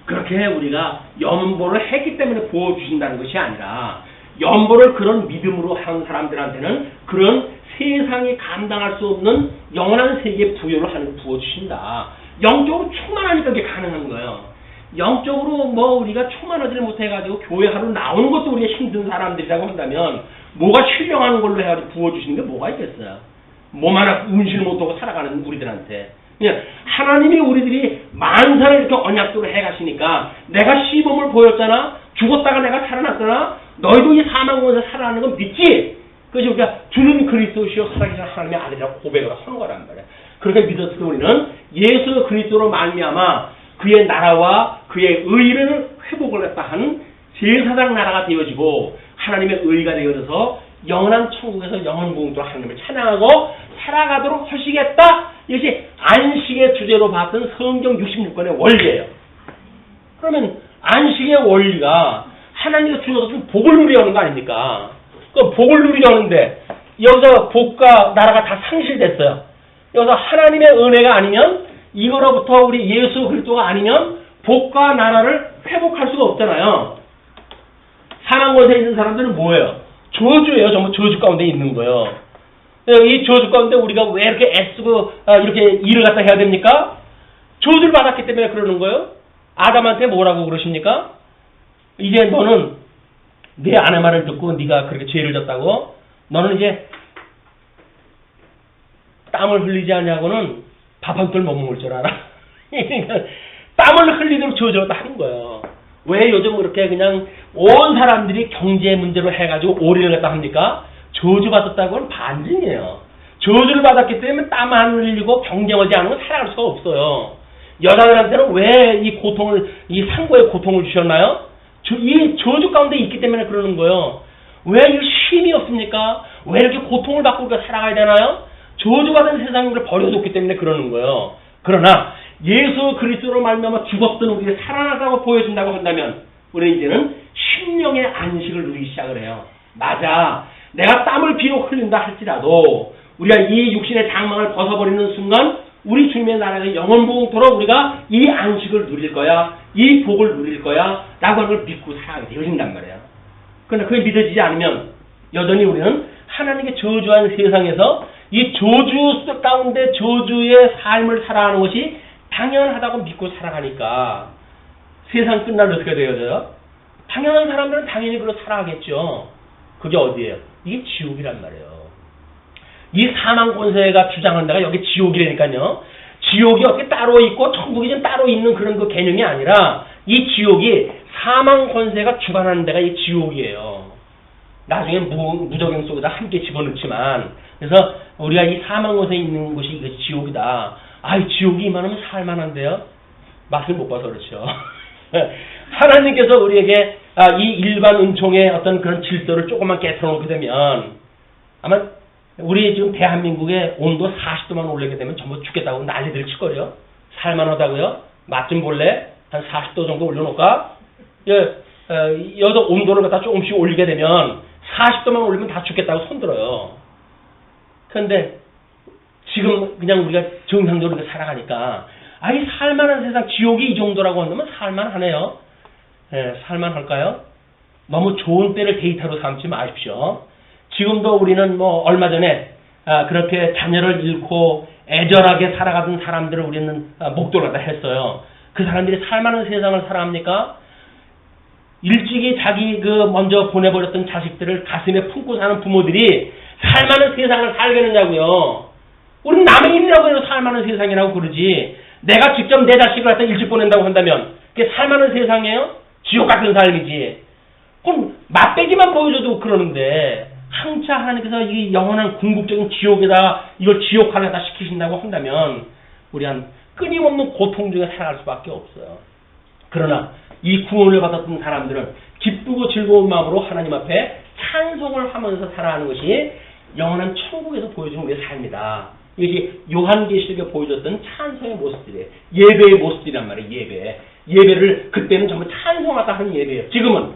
그렇게 우리가 연보를 했기 때문에 부어주신다는 것이 아니라 연보를 그런 믿음으로 하는 사람들한테는 그런 세상이 감당할 수 없는 영원한 세계에 부여를 하는 거 부어주신다. 영적으로 충만하니까 그게 가능한 거예요. 영적으로 우리가 충만하지를 못해가지고 교회 하러 나오는 것도 우리가 힘든 사람들이라고 한다면 뭐가 신령하는 걸로 해가지고 부어주시는 게 뭐가 있겠어요. 몸 하나 운실 못하고 살아가는 우리들한테. 그냥 하나님이 우리들이 만사를 이렇게 언약적으로 해가시니까 내가 시범을 보였잖아. 죽었다가 내가 살아났잖아. 너희도 이 사망에서 살아나는 건 믿지? 그래서 우리가 주는 그리스도시요 살아계신 하나님의 아들이라고 고백을 하는 거란 말이야. 그렇게 믿었을 때 우리는 예수 그리스도로 말미암아 그의 나라와 그의 의를 회복을 했다 하는 제사장 나라가 되어지고 하나님의 의가 되어져서 영원한 천국에서 영원무궁토록 하나님을 찬양하고 살아가도록 하시겠다. 이것이 안식의 주제로 봤던 성경 66권의 원리예요. 그러면 안식의 원리가 하나님께서 주셔서 복을 누리려는 거 아닙니까? 그 복을 누리려는데 여기서 복과 나라가 다 상실됐어요. 여기서 하나님의 은혜가 아니면 이거로부터 우리 예수 그리스도가 아니면 복과 나라를 회복할 수가 없잖아요. 사망 권세에 있는 사람들은 뭐예요? 저주예요. 전부 저주 가운데 있는 거예요. 이 저주 가운데 우리가 왜 이렇게 애쓰고 이렇게 일을 갖다 해야 됩니까? 저주를 받았기 때문에 그러는 거예요. 아담한테 뭐라고 그러십니까? 이제 너는 내 아내 말을 듣고 네가 그렇게 죄를 졌다고 너는 이제 땀을 흘리지 않냐고는 밥 한 톨 못 먹을 줄 알아. 땀을 흘리도록 저주를 하는 거예요. 왜 요즘 그렇게 그냥 온 사람들이 경제 문제로 해가지고 올인을 갖다 합니까? 저주받았다고는 반증이에요. 저주를 받았기 때문에 땀 안 흘리고 경쟁하지 않으면 살아갈 수가 없어요. 여자들한테는 왜 이 고통을, 이 상고의 고통을 주셨나요? 이 저주 가운데 있기 때문에 그러는 거예요. 왜 이 쉼이 없습니까? 왜 이렇게 고통을 받고 우리가 살아가야 되나요? 저주받은 세상을 버려뒀기 때문에 그러는 거예요. 그러나 예수 그리스도로 말미암아 죽었던 우리가 살아나다고 보여준다고 한다면 우리는 이제는 심령의 안식을 누리기 시작을 해요. 맞아. 내가 땀을 비록 흘린다 할지라도 우리가 이 육신의 장막을 벗어버리는 순간 우리 주님의 나라의 영원무궁토록 우리가 이 안식을 누릴 거야. 이 복을 누릴 거야. 라고 하는 걸 믿고 살아가게 되어진단 말이에요. 그러나 그게 믿어지지 않으면 여전히 우리는 하나님께 저주한 세상에서 이 저주 가운데 저주의 삶을 살아가는 것이 당연하다고 믿고 살아가니까 세상 끝날 어떻게 되어져요? 당연한 사람들은 당연히 그렇게 살아가겠죠. 그게 어디예요? 이게 지옥이란 말이에요. 이 사망 권세가 주장하는 데가 여기 지옥이라니까요. 지옥이 어떻게 따로 있고 천국이 좀 따로 있는 그런 그 개념이 아니라 이 지옥이 사망 권세가 주관하는 데가 이 지옥이에요. 나중에 무적행 속에다 함께 집어넣지만 그래서 우리가 이 사망 권세에 있는 곳이 이것이 지옥이다. 아이 지옥이 이만하면 살만한데요. 맛을 못 봐서 그렇죠. 하나님께서 우리에게 이 일반 은총의 어떤 그런 질서를 조금만 깨트려놓게 되면 아마 우리 지금 대한민국의 온도 40도만 올리게 되면 전부 죽겠다고 난리들 칠거려. 살만하다고요? 맛 좀 볼래? 한 40도 정도 올려놓을까? 여기서 온도를 갖다 조금씩 올리게 되면 40도만 올리면 다 죽겠다고 손들어요. 그런데 지금 그냥 우리가 정상적으로 이렇게 살아가니까 아이 살만한 세상 지옥이 이 정도라고 한다면 살만하네요. 살만할까요? 너무 좋은 때를 데이터로 삼지 마십시오. 지금도 우리는 뭐 얼마 전에 그렇게 자녀를 잃고 애절하게 살아가던 사람들을 우리는 목도를 갖다 했어요. 그 사람들이 살만한 세상을 살아갑니까? 일찍이 자기 먼저 보내버렸던 자식들을 가슴에 품고 사는 부모들이 살만한 세상을 살겠느냐고요. 우리는 남의 일이라고 해서 살만한 세상이라고 그러지. 내가 직접 내 자식을 갖다 일찍 보낸다고 한다면 그게 살만한 세상이에요? 지옥 같은 삶이지. 그럼 맛배기만 보여줘도 그러는데 항차 하나님께서 이 영원한 궁극적인 지옥에다 이걸 지옥화에다 시키신다고 한다면 우리 한 끊임없는 고통 중에 살아갈 수밖에 없어요. 그러나 이 구원을 받았던 사람들은 기쁘고 즐거운 마음으로 하나님 앞에 찬송을 하면서 살아가는 것이 영원한 천국에서 보여주는 우리의 삶이다. 이것이 요한계시록에 보여줬던 찬송의 모습들이에요. 예배의 모습이란 말이에요. 예배를 그때는 전부 찬송하다 하는 예배예요. 지금은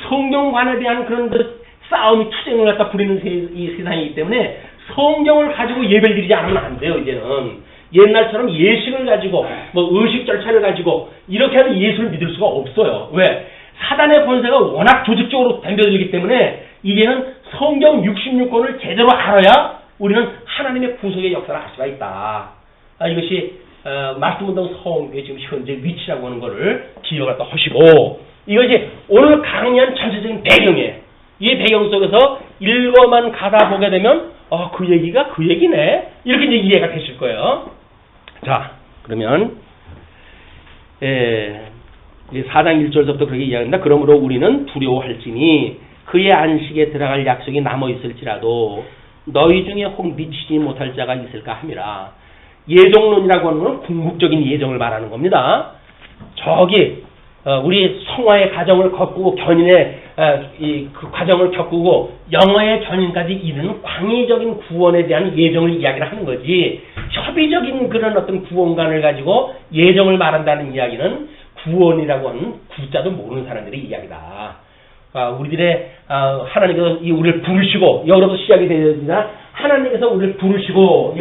성경관에 대한 그런 싸움이 투쟁을 갖다 부리는 이 세상이기 때문에 성경을 가지고 예배를 드리지 않으면 안 돼요. 이제는 옛날처럼 예식을 가지고 뭐 의식 절차를 가지고 이렇게 하는 예수를 믿을 수가 없어요. 왜? 사단의 권세가 워낙 조직적으로 덤벼들기 때문에 이제는 성경 66권을 제대로 알아야 우리는 하나님의 구속의 역사를 알 수가 있다. 이것이 말씀운동 성교의 지금 현재 위치라고 하는 것을 기억을 하시고 이것이 오늘 강의한 전체적인 배경이에요. 이 배경 속에서 읽어만 가다 보게 되면 그 얘기가 그 얘기네. 이렇게 이제 이해가 되실 거예요. 자, 그러면 4장 1절부터 그렇게 이야기합니다. 그러므로 우리는 두려워할지니 그의 안식에 들어갈 약속이 남아있을지라도 너희 중에 혹 미치지 못할 자가 있을까 함이라. 예정론이라고 하는 건 궁극적인 예정을 말하는 겁니다. 저기 우리 성화의 가정을 걷고 견인의 그 과정을 겪고 영어의 견인까지 이르는 광의적인 구원에 대한 예정을 이야기를 하는 거지. 협의적인 그런 어떤 구원관을 가지고 예정을 말한다는 이야기는 구원이라고 하는 구자도 모르는 사람들의 이야기다. 우리들의 하나님께서 우리를 부르시고 여기로부터 시작이 되어지나 하나님께서 우리를 부르시고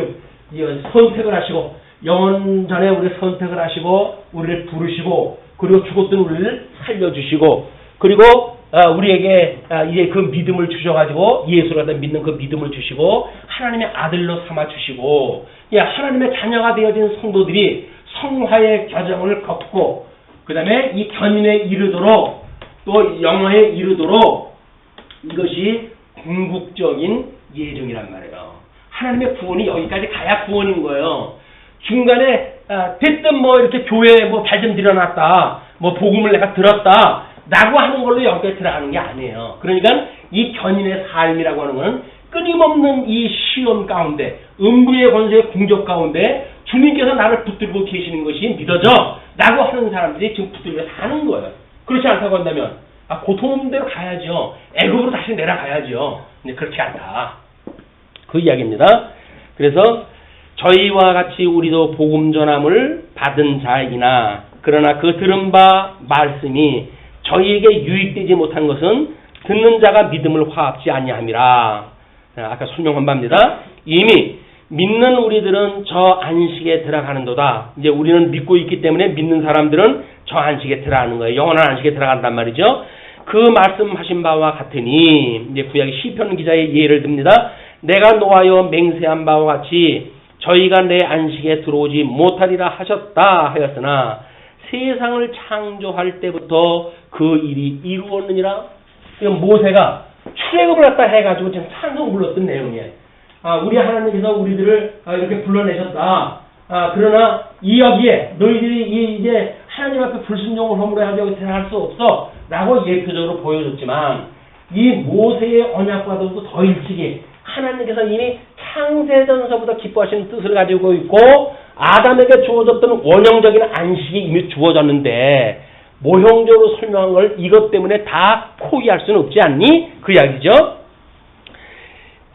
선택을 하시고 영원 전에 우리를 선택을 하시고 우리를 부르시고 그리고 죽었던 우리를 살려주시고 그리고 우리에게 이제 그 믿음을 주셔가지고 예수를 믿는 그 믿음을 주시고 하나님의 아들로 삼아주시고 하나님의 자녀가 되어진 성도들이 성화의 과정을 겪고 그 다음에 이 견인에 이르도록 또 영화에 이르도록 이것이 궁극적인 예정이란 말이에요. 하나님의 구원이 여기까지 가야 구원인 거예요. 중간에 됐든 뭐 이렇게 교회에 뭐 발 좀 들여놨다 뭐 복음을 내가 들었다 라고 하는 걸로 여기에 들어가는 게 아니에요. 그러니까 이 견인의 삶이라고 하는 것은 끊임없는 이 시험 가운데 음부의 권세의 공적 가운데 주님께서 나를 붙들고 계시는 것이 믿어져 라고 하는 사람들이 지금 붙들려 사는 거예요. 그렇지 않다고 한다면 고통 없는 대로 가야죠. 애굽으로 다시 내려가야죠. 근데 그렇지 않다. 그 이야기입니다. 그래서 저희와 같이 우리도 복음 전함을 받은 자이나 그러나 그 들은 바 말씀이 저희에게 유익되지 못한 것은 듣는 자가 믿음을 화합지 아니함이라. 아까 설명한 바입니다. 이미 믿는 우리들은 저 안식에 들어가는도다. 이제 우리는 믿고 있기 때문에 믿는 사람들은 저 안식에 들어가는 거예요. 영원한 안식에 들어간단 말이죠. 그 말씀하신 바와 같으니 이제 구약의 시편 기자의 예를 듭니다. 내가 노하여 맹세한 바와 같이 저희가 내 안식에 들어오지 못하리라 하셨다 하였으나 세상을 창조할 때부터 그 일이 이루었느니라. 모세가 출애굽을 갖다 해가지고 지금 찬송 불렀던 내용이에요. 우리 하나님께서 우리들을 이렇게 불러내셨다. 그러나 이 여기에 너희들이 이제 하나님 앞에 불순종을 허물어야지 들어갈 수 없어 라고 예표적으로 보여줬지만 이 모세의 언약과도 더 일찍이 하나님께서 이미 창세전서부터 기뻐하시는 뜻을 가지고 있고 아담에게 주어졌던 원형적인 안식이 이미 주어졌는데 모형적으로 설명한 걸 이것 때문에 다 포기할 수는 없지 않니? 그 이야기죠.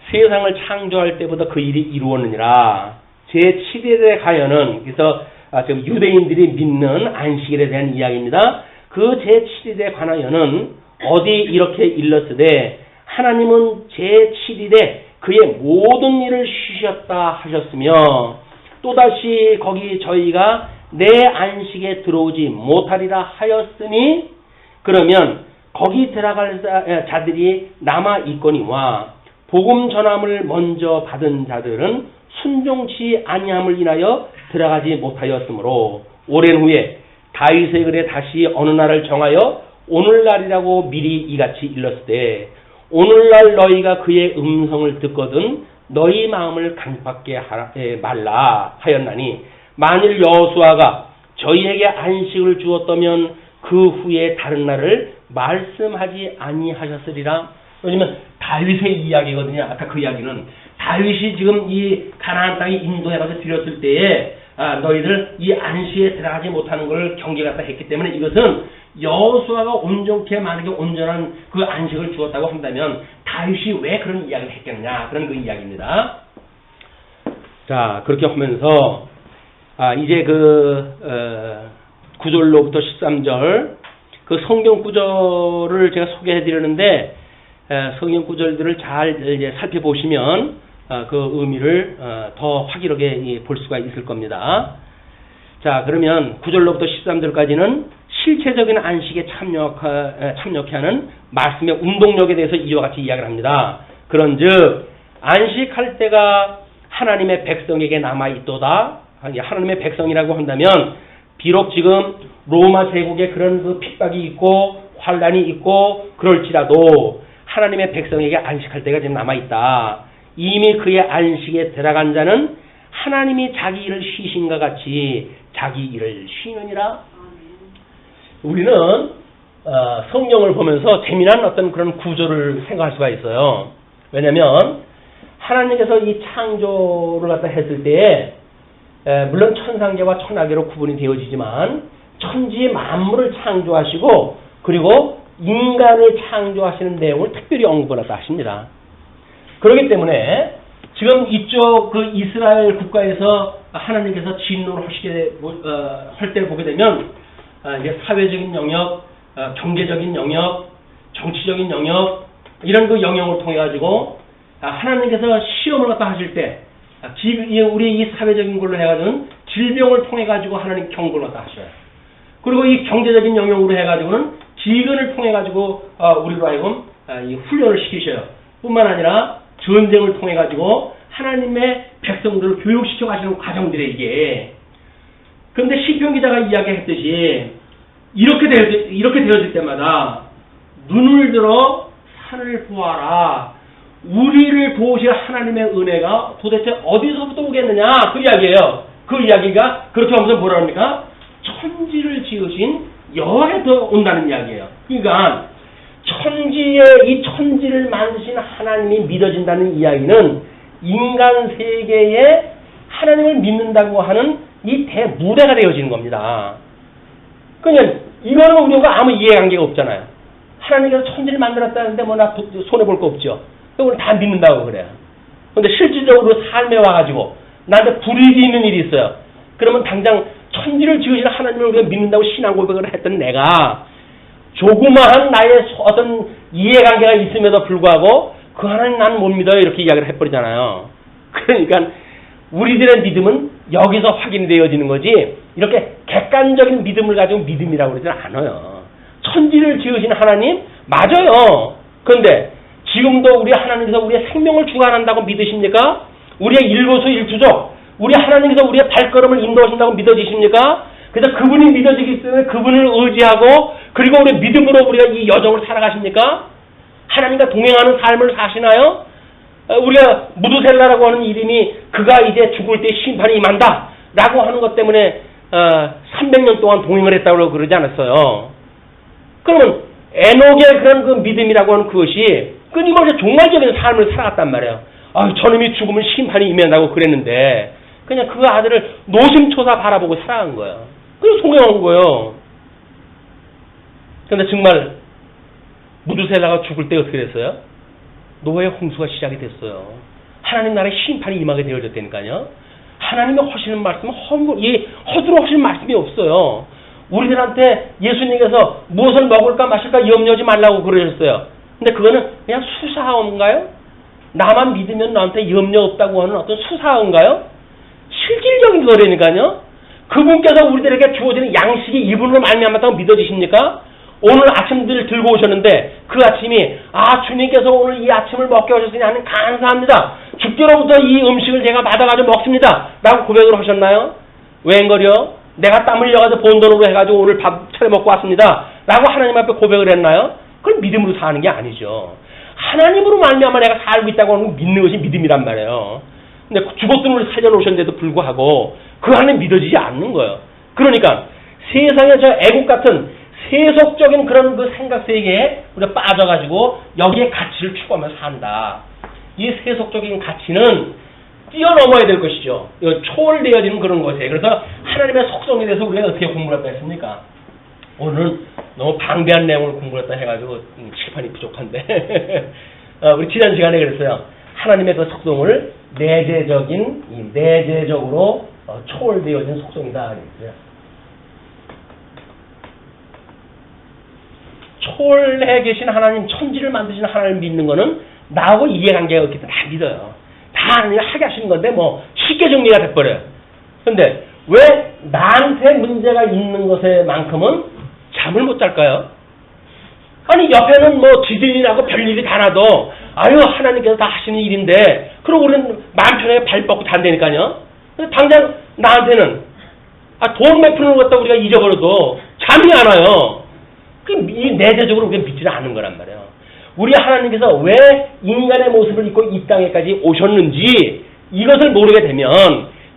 세상을 창조할 때부터 그 일이 이루었느니라. 제7일에 가여는 그래서 지금 유대인들이 믿는 안식일에 대한 이야기입니다. 그 제7일에 관하여는 어디 이렇게 일렀으되 하나님은 제7일에 그의 모든 일을 쉬셨다 하셨으며 또다시 거기 저희가 내 안식에 들어오지 못하리라 하였으니 그러면 거기 들어갈 자들이 남아 있거니와 복음 전함을 먼저 받은 자들은 순종치 아니함을 인하여 들어가지 못하였으므로 오랜 후에 다윗의 글에 다시 어느 날을 정하여 오늘날이라고 미리 이같이 일렀으되 오늘날 너희가 그의 음성을 듣거든 너희 마음을 강팍게 말라 하였나니 만일 여호수아가 저희에게 안식을 주었다면 그 후에 다른 날을 말씀하지 아니하셨으리라. 왜냐면 다윗의 이야기거든요. 아까 그 이야기는 다윗이 지금 이 가나안 땅에 인도해가지고 드렸을 때에 너희들 이 안식에 들어가지 못하는 걸 경계 갖다 했기 때문에 이것은 여호수아가 온전케 만약에 온전한 그 안식을 주었다고 한다면 다윗이 왜 그런 이야기를 했겠느냐 그런 그 이야기입니다. 자 그렇게 하면서 이제 그 9절로부터 13절 그 성경 구절을 제가 소개해 드렸는데 성경 구절들을 잘 이제 살펴보시면 그 의미를 더 확실하게 볼 수가 있을 겁니다. 자 그러면 9절로부터 13절까지는 실체적인 안식에 참여케 하는 말씀의 운동력에 대해서 이와 같이 이야기를 합니다. 그런즉 안식할 때가 하나님의 백성에게 남아있도다. 하나님의 백성이라고 한다면 비록 지금 로마 제국에 그런 그 핍박이 있고 환란이 있고 그럴지라도 하나님의 백성에게 안식할 때가 지금 남아있다. 이미 그의 안식에 들어간 자는 하나님이 자기 일을 쉬신과 같이 자기 일을 쉬느니라. 우리는 성경을 보면서 재미난 어떤 그런 구조를 생각할 수가 있어요. 왜냐하면 하나님께서 이 창조를 갖다 했을 때에 물론 천상계와 천하계로 구분이 되어지지만 천지 만물을 창조하시고 그리고 인간을 창조하시는 내용을 특별히 언급을 하다 하십니다. 그렇기 때문에 지금 이쪽 그 이스라엘 국가에서 하나님께서 진노를 할 때를 보게 되면 이제 사회적인 영역, 경제적인 영역, 정치적인 영역 이런 그 영역을 통해 가지고 하나님께서 시험을 갖다 하실 때 우리 이 사회적인 걸로 해가지고는 질병을 통해 가지고 하나님 경고를 갖다 하셔요. 그리고 이 경제적인 영역으로 해가지고는 기근을 통해 가지고 우리로 하여금 이 훈련을 시키셔요. 뿐만 아니라 전쟁을 통해 가지고 하나님의 백성들을 교육시켜 가시는 과정들에 이게. 그런데 시편 기자가 이야기했듯이 이렇게 되어질 때마다 눈을 들어 산을 보아라. 우리를 도우실 하나님의 은혜가 도대체 어디서부터 오겠느냐 그 이야기예요. 그 이야기가 그렇게 하면서 뭐라 합니까? 천지를 지으신 여호와에서 온다는 이야기예요. 그러니까 이 천지를 만드신 하나님이 믿어진다는 이야기는 인간 세계에 하나님을 믿는다고 하는 이 대무대가 되어지는 겁니다. 그러니까 이거는 우리가 아무 이해관계가 없잖아요. 하나님께서 천지를 만들었다는데 뭐 나 손해볼 거 없죠. 그걸 다 믿는다고 그래요. 그런데 실질적으로 삶에 와가지고 나한테 불이익이 있는 일이 있어요. 그러면 당장 천지를 지으신 하나님을 우리가 믿는다고 신앙 고백을 했던 내가 조그마한 나의 어떤 이해관계가 있음에도 불구하고 그 하나님 난 못 믿어요 이렇게 이야기를 해버리잖아요. 그러니까 우리들의 믿음은 여기서 확인이 되어지는 거지 이렇게 객관적인 믿음을 가지고 믿음이라고 그러지는 않아요. 천지를 지으신 하나님 맞아요. 그런데 지금도 우리 하나님께서 우리의 생명을 주관한다고 믿으십니까? 우리의 일거수일투족 우리 하나님께서 우리의 발걸음을 인도하신다고 믿어지십니까? 그래서 그분이 믿어지기 때문에 그분을 의지하고 그리고 우리 믿음으로 우리가 이 여정을 살아가십니까? 하나님과 동행하는 삶을 사시나요? 우리가 무두셀라라고 하는 이름이 그가 이제 죽을 때 심판이 임한다 라고 하는 것 때문에 300년 동안 동행을 했다고 그러지 않았어요. 그러면 에녹의 그런 그 믿음이라고 하는 그것이 끊임없이 종말적인 삶을 살아갔단 말이에요. 저놈이 죽으면 심판이 임한다고 그랬는데 그냥 그 아들을 노심초사 바라보고 살아간 거예요. 그래서 동행한 거예요. 그런데 정말 무두셀라가 죽을 때 어떻게 됐어요? 노아의 홍수가 시작이 됐어요. 하나님 나라의 심판이 임하게 되어졌다니까요. 하나님이 하시는 말씀은 허투루 하시는 말씀이 없어요. 우리들한테 예수님께서 무엇을 먹을까 마실까 염려하지 말라고 그러셨어요. 근데 그거는 그냥 수사어인가요? 나만 믿으면 나한테 염려 없다고 하는 어떤 수사어인가요? 실질적인 거라니까요. 그분께서 우리들에게 주어지는 양식이 이분으로 말미암았다고 믿어지십니까? 오늘 아침들 들고 오셨는데 그 아침이 주님께서 오늘 이 아침을 먹게 하셨으니 하는 감사합니다. 주께로부터 이 음식을 제가 받아가지고 먹습니다. 라고 고백을 하셨나요? 웬걸요? 내가 땀 흘려가지고 번 돈으로 해가지고 오늘 밥 차려 먹고 왔습니다. 라고 하나님 앞에 고백을 했나요? 그건 믿음으로 사는 게 아니죠. 하나님으로 말미암아 내가 살고 있다고 하는 걸 믿는 것이 믿음이란 말이에요. 근데 죽었던 우리 살려놓으셨는데도 불구하고 그 안에 믿어지지 않는 거예요. 그러니까 세상에 저 애국 같은 세속적인 그런 그 생각 세계에 우리가 빠져가지고 여기에 가치를 추구하면서 산다. 이 세속적인 가치는 뛰어넘어야 될 것이죠. 초월되어지는 그런 것이에요. 그래서 하나님의 속성에 대해서 우리가 어떻게 공부를 했다 했습니까? 오늘은 너무 방대한 내용을 공부를 했다 해가지고 칠판이 부족한데 우리 지난 시간에 그랬어요. 하나님의 그 속성을 내재적으로 초월되어진 속성이다 그랬어요. 초월해 계신 하나님, 천지를 만드신 하나님을 믿는 거는 나하고 이해관계가 없기 때문에 다 믿어요. 다 하나님이 하게 하시는 건데 뭐 쉽게 정리가 돼버려요. 그런데 왜 나한테 문제가 있는 것에만큼은 잠을 못 잘까요? 아니 옆에는 뭐 지진이라고 별일이 다 나도 하나님께서 다 하시는 일인데 그러고 우리는 마음 편하게 발 뻗고 단다니까요. 당장 나한테는 돈 몇 푼을 갖다 우리가 잊어버려도 잠이 안 와요. 이 내재적으로 우리가 믿지는 않는 거란 말이에요. 우리 하나님께서 왜 인간의 모습을 입고 이 땅에까지 오셨는지 이것을 모르게 되면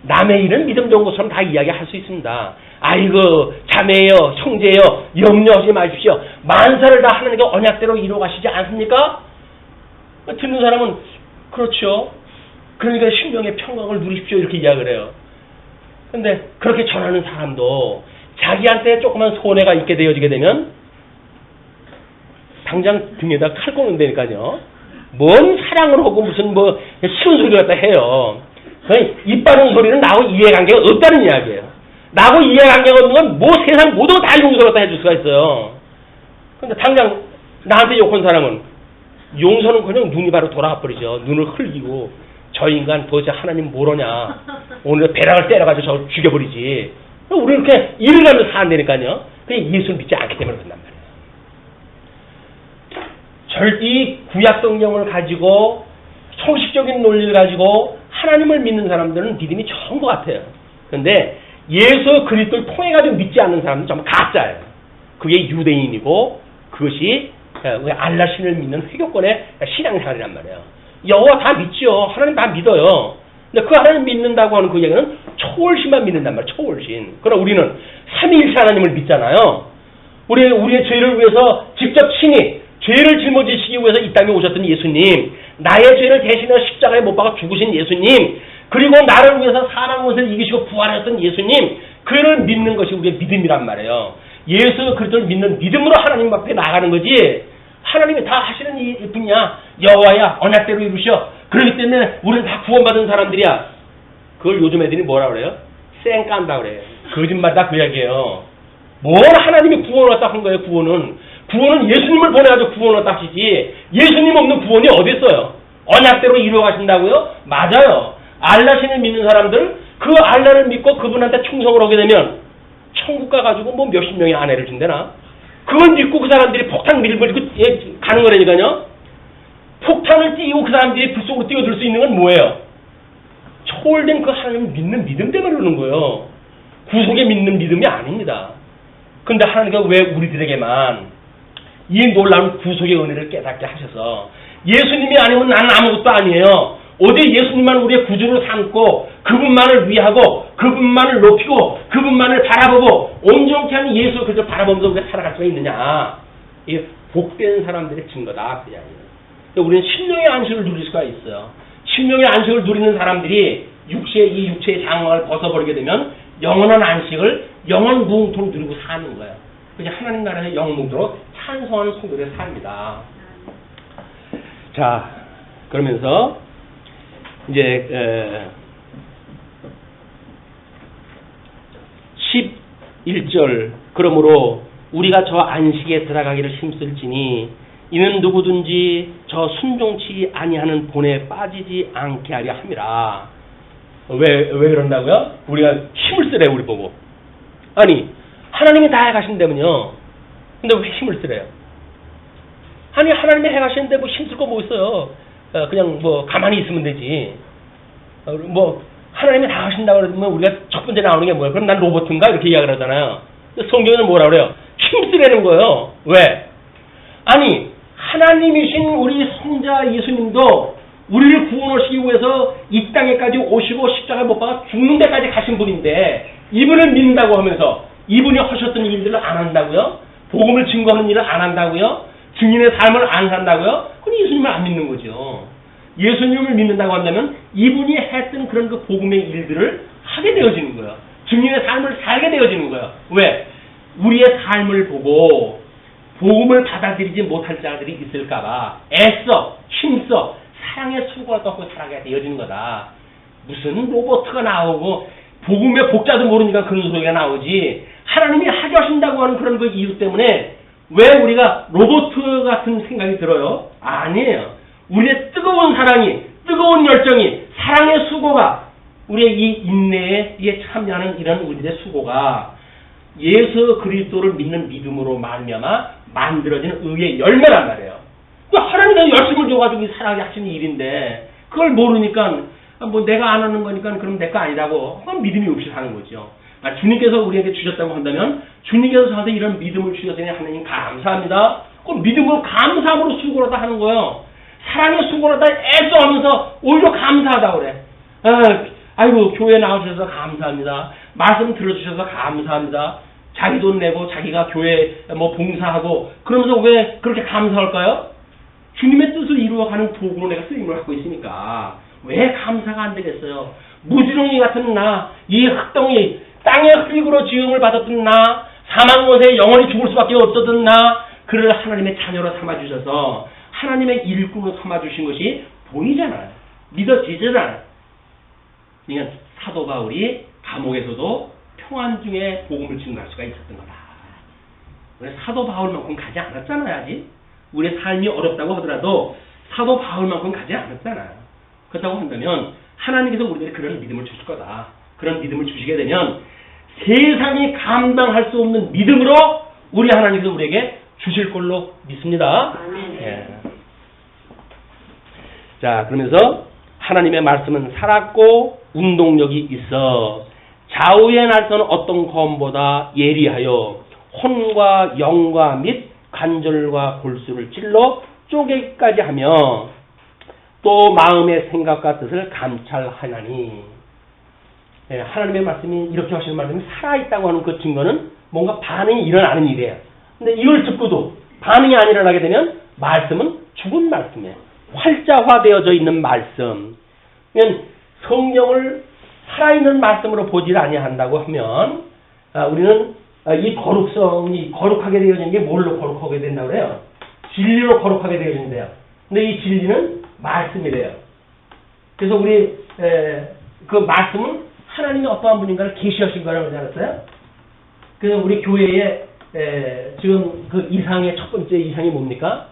남의 일은 믿음 좋은 것처럼 다 이야기할 수 있습니다. 아이고 자매요 형제요 염려하지 마십시오. 만사를 다 하나님께 언약대로 이루어가시지 않습니까? 듣는 사람은 그렇죠. 그러니까 심령의 평강을 누리십시오 이렇게 이야기를 해요. 그런데 그렇게 전하는 사람도 자기한테 조그만 손해가 있게 되어지게 되면 당장 등에다 칼 꽂는다니까요. 뭔 사랑을 하고 무슨 뭐 싫은 소리를 갖다 해요. 입 바른 소리는 나하고 이해관계가 없다는 이야기예요. 나하고 이해관계가 없는 건 뭐 세상 모든 거 다 용서를 갖다 해줄 수가 있어요. 근데 당장 나한테 욕한 사람은 용서는커녕 눈이 바로 돌아가 버리죠. 눈을 흘기고 저 인간 도대체 하나님 뭐러냐. 오늘 배락을 때려가지고 저 죽여버리지. 우리 이렇게 일을 하면서 산다니까요. 그냥 예수를 믿지 않기 때문에 그런단 말이에요. 이 구약 성경을 가지고 형식적인 논리를 가지고 하나님을 믿는 사람들은 믿음이 좋은 것 같아요. 그런데 예수 그리스도를 통해 가지고 믿지 않는 사람은 정말 가짜예요. 그게 유대인이고 그것이 알라 신을 믿는 회교권의 신앙생활이란 말이에요. 여호와 다 믿죠. 하나님 다 믿어요. 근데 그 하나님 믿는다고 하는 그 얘기는 초월신만 믿는단 말이에요. 초월신. 그러나 우리는 삼위일체 하나님을 믿잖아요. 우리의 죄를 위해서 직접 친히 죄를 짊어지시기 위해서 이 땅에 오셨던 예수님, 나의 죄를 대신해 십자가에 못 박아 죽으신 예수님, 그리고 나를 위해서 사망 것을 이기시고 부활하셨던 예수님, 그를 믿는 것이 우리의 믿음이란 말이에요. 예수 그리스도를 믿는 믿음으로 하나님 앞에 나가는 거지. 하나님이 다 하시는 이 분이야. 여호와야 언약대로 이루셔. 그렇기 때문에 우리는 다 구원받은 사람들이야. 그걸 요즘 애들이 뭐라 그래요? 쌩 깐다 그래요. 거짓말이다 그 이야기예요. 뭘 하나님이 구원을 갖다 한 거예요. 구원은 예수님을 보내가지고 구원을 갖다 하시지. 예수님 없는 구원이 어디 있어요? 언약대로 이루어 가신다고요? 맞아요. 알라신을 믿는 사람들, 그 알라를 믿고 그분한테 충성을 하게 되면 천국 가가지고 뭐 몇십 명의 아내를 준대나? 그건 믿고 그 사람들이 폭탄 밀버리고 가는 거라니까요. 폭탄을 띄우고 그 사람들이 불 속으로 뛰어들 수 있는 건 뭐예요? 초월된 그 하나님을 믿는 믿음 때문에 그러는 거예요. 구속에 믿는 믿음이 아닙니다. 근데 하나님께서 왜 우리들에게만 이 놀라운 구속의 은혜를 깨닫게 하셔서 예수님이 아니면 나는 아무것도 아니에요. 어디 예수님만 우리의 구주로 삼고 그분만을 위하고 그분만을 높이고 그분만을 바라보고 온전히 하는 예수 그리스도를 바라보면서 우리가 살아갈 수가 있느냐. 이게 복된 사람들의 증거다. 그 이야기예요. 우리는 심령의 안식을 누릴 수가 있어요. 심령의 안식을 누리는 사람들이 이 육체의 장막을 벗어버리게 되면 영원한 안식을 영원 무궁토록 누리고 사는 거예요. 그래서 하나님 나라의 영원 무궁토록 찬송하는 성도들의 삶이다. 자, 그러면서 이제 11절 그러므로 우리가 저 안식에 들어가기를 힘쓸지니 이는 누구든지 저 순종치 아니하는 본에 빠지지 않게 하려 함이라. 왜 그런다고요? 우리가 힘을 쓰래요. 우리 보고. 아니 하나님이 다 해가신다면요. 근데 왜 힘을 쓰래요? 아니 하나님이 해가시는데 뭐 힘쓸 거 뭐 있어요. 그냥 뭐 가만히 있으면 되지. 뭐 하나님이 다 하신다고 그러면 우리가 첫 번째 나오는 게 뭐예요? 그럼 난 로봇인가? 이렇게 이야기를 하잖아요. 성경에는 뭐라 그래요? 힘쓰라는 거예요. 왜? 아니 하나님이신 우리 성자 예수님도 우리를 구원하시기 위해서 이 땅에까지 오시고 십자가에 못 박아 죽는 데까지 가신 분인데 이분을 믿는다고 하면서 이분이 하셨던 일들을 안 한다고요? 복음을 증거하는 일을 안 한다고요? 증인의 삶을 안 산다고요? 그건 예수님을 안 믿는 거죠. 예수님을 믿는다고 한다면 이분이 했던 그런 그 복음의 일들을 하게 되어지는 거예요. 증인의 삶을 살게 되어지는 거예요. 왜? 우리의 삶을 보고 복음을 받아들이지 못할 자들이 있을까봐 애써 힘써 사랑의 수고를 덮고 살아가게 되어지는 거다. 무슨 로봇가 나오고 복음의 복자도 모르니까 그런 소리가 나오지. 하나님이 하게 하신다고 하는 그런 그 이유 때문에 왜 우리가 로봇 같은 생각이 들어요? 아니에요. 우리의 뜨거운 사랑이, 뜨거운 열정이, 사랑의 수고가, 우리의 이 인내에 참여하는 이런 우리의 수고가 예수 그리스도를 믿는 믿음으로 말미암아 만들어지는 의의 열매란 말이에요. 하나님이 열심을 줘가지고 살아가게 하시는 일인데 그걸 모르니까 뭐 내가 안 하는 거니까 그럼 내 거 아니라고 그건 믿음이 없이 사는 거죠. 주님께서 우리에게 주셨다고 한다면 주님께서 저한테 이런 믿음을 주셨으니 하나님 감사합니다. 그럼 믿음으로 감사함으로 수고를 다 하는 거예요. 사랑의 수고를 다 애써하면서 오히려 감사하다고 그래. 아이고 교회 나오셔서 감사합니다. 말씀 들어주셔서 감사합니다. 자기 돈 내고 자기가 교회 뭐 봉사하고 그러면서 왜 그렇게 감사할까요? 주님의 뜻을 이루어가는 도구로 내가 쓰임을 하고 있으니까 왜 감사가 안 되겠어요? 무지렁이 같은 나, 이 흙덩이, 땅의 흙으로 지음을 받았던 나, 사망 못에 영원히 죽을 수밖에 없었던 나, 그를 하나님의 자녀로 삼아주셔서 하나님의 일꾼으로 삼아주신 것이 보이잖아요. 믿어지잖아요. 그러니까 사도 바울이 감옥에서도 평안 중에 복음을 증거할 수가 있었던 거다. 사도 바울만큼 가지 않았잖아요. 아직 우리의 삶이 어렵다고 하더라도 사도 바울만큼 가지 않았잖아요. 그렇다고 한다면 하나님께서 우리에게 그런 믿음을 주실 거다. 그런 믿음을 주시게 되면 세상이 감당할 수 없는 믿음으로 우리 하나님께서 우리에게 주실 걸로 믿습니다. 예. 자, 그러면서 하나님의 말씀은 살았고 운동력이 있어 좌우의 날선 어떤 검보다 예리하여 혼과 영과 및 관절과 골수를 찔러 쪼개기까지 하며 또 마음의 생각과 뜻을 감찰하나니. 예, 하나님의 말씀이 이렇게 하시는 말씀이 살아있다고 하는 그 증거는 뭔가 반응이 일어나는 일이에요. 근데 이걸 듣고도 반응이 안 일어나게 되면 말씀은 죽은 말씀이에요. 활자화되어져 있는 말씀. 그러니까 성경을 살아있는 말씀으로 보질 아니한다고 하면 우리는 이 거룩성이 거룩하게 되어진 게 뭘로 거룩하게 된다고 그래요? 진리로 거룩하게 되어진대요. 근데 이 진리는 말씀이래요. 그래서 우리 그 말씀은 하나님이 어떠한 분인가를 계시하신 거라고 하지 않았어요? 그래서 우리 교회에 지금 그 이상의 첫 번째 이상이 뭡니까?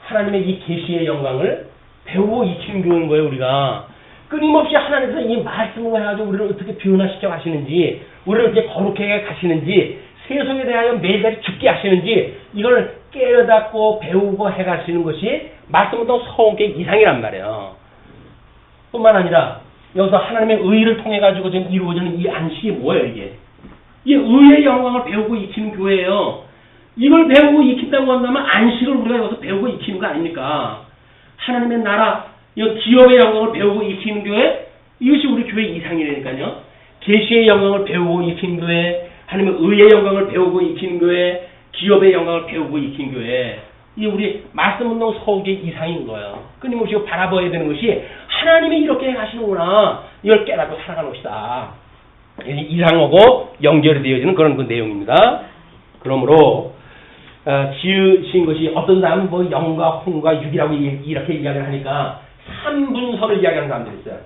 하나님의 이 계시의 영광을 배우고 익히는 교회인 거예요. 우리가 끊임없이 하나님께서 이 말씀을 해가지고 우리를 어떻게 변화시켜 가시는지, 우리를 어떻게 거룩하게 가시는지, 세속에 대하여 매일같이 죽게 하시는지 이걸 깨닫고 배우고 해가시는 것이 말씀부터 성격의 이상이란 말이에요. 뿐만 아니라 여기서 하나님의 의를 통해 가지고 지금 이루어지는 이 안식이 뭐예요? 이게 이 의의 영광을 배우고 익히는 교회예요. 이걸 배우고 익힌다고 한다면 안식을 우리가 여기서 배우고 익히는 거 아닙니까? 하나님의 나라, 이 기업의 영광을 배우고 익히는 교회, 이것이 우리 교회 이상이라니까요. 계시의 영광을 배우고 익히는 교회, 하나님의 의의 영광을 배우고 익히는 교회, 기업의 영광을 배우고 익히는 교회, 이 우리 말씀운동 서울의 이상인 거예요. 끊임없이 바라봐야 되는 것이 하나님이 이렇게 하시는구나, 이걸 깨닫고 살아가는 것이다. 이상하고 연결이 되어지는 그런 그 내용입니다. 그러므로 지으신 것이 어떤 사람은 뭐 영과 혼과 육이라고 이렇게 이야기를 하니까 삼분설을 이야기하는 사람들이 있어요.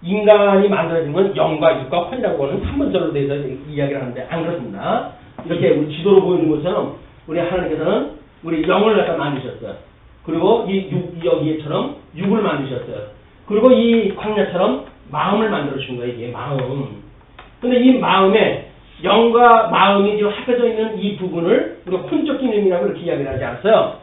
인간이 만들어진 건 영과 육과 혼이라고 하는 삼분설로 대해서 이야기를 하는데 안 그렇습니다. 이렇게 우리 지도로 보여준 것처럼 우리 하나님께서는 우리 영을 갖다 만드셨어요. 그리고 이 여기에처럼 육을 만드셨어요. 그리고 이 광야처럼 마음을 만들어 주신 거예요. 이게 마음. 근데 이 마음에 영과 마음이 지금 합해져 있는 이 부분을 우리가 혼적 기능이라고 이렇게 이야기를 하지 않았어요.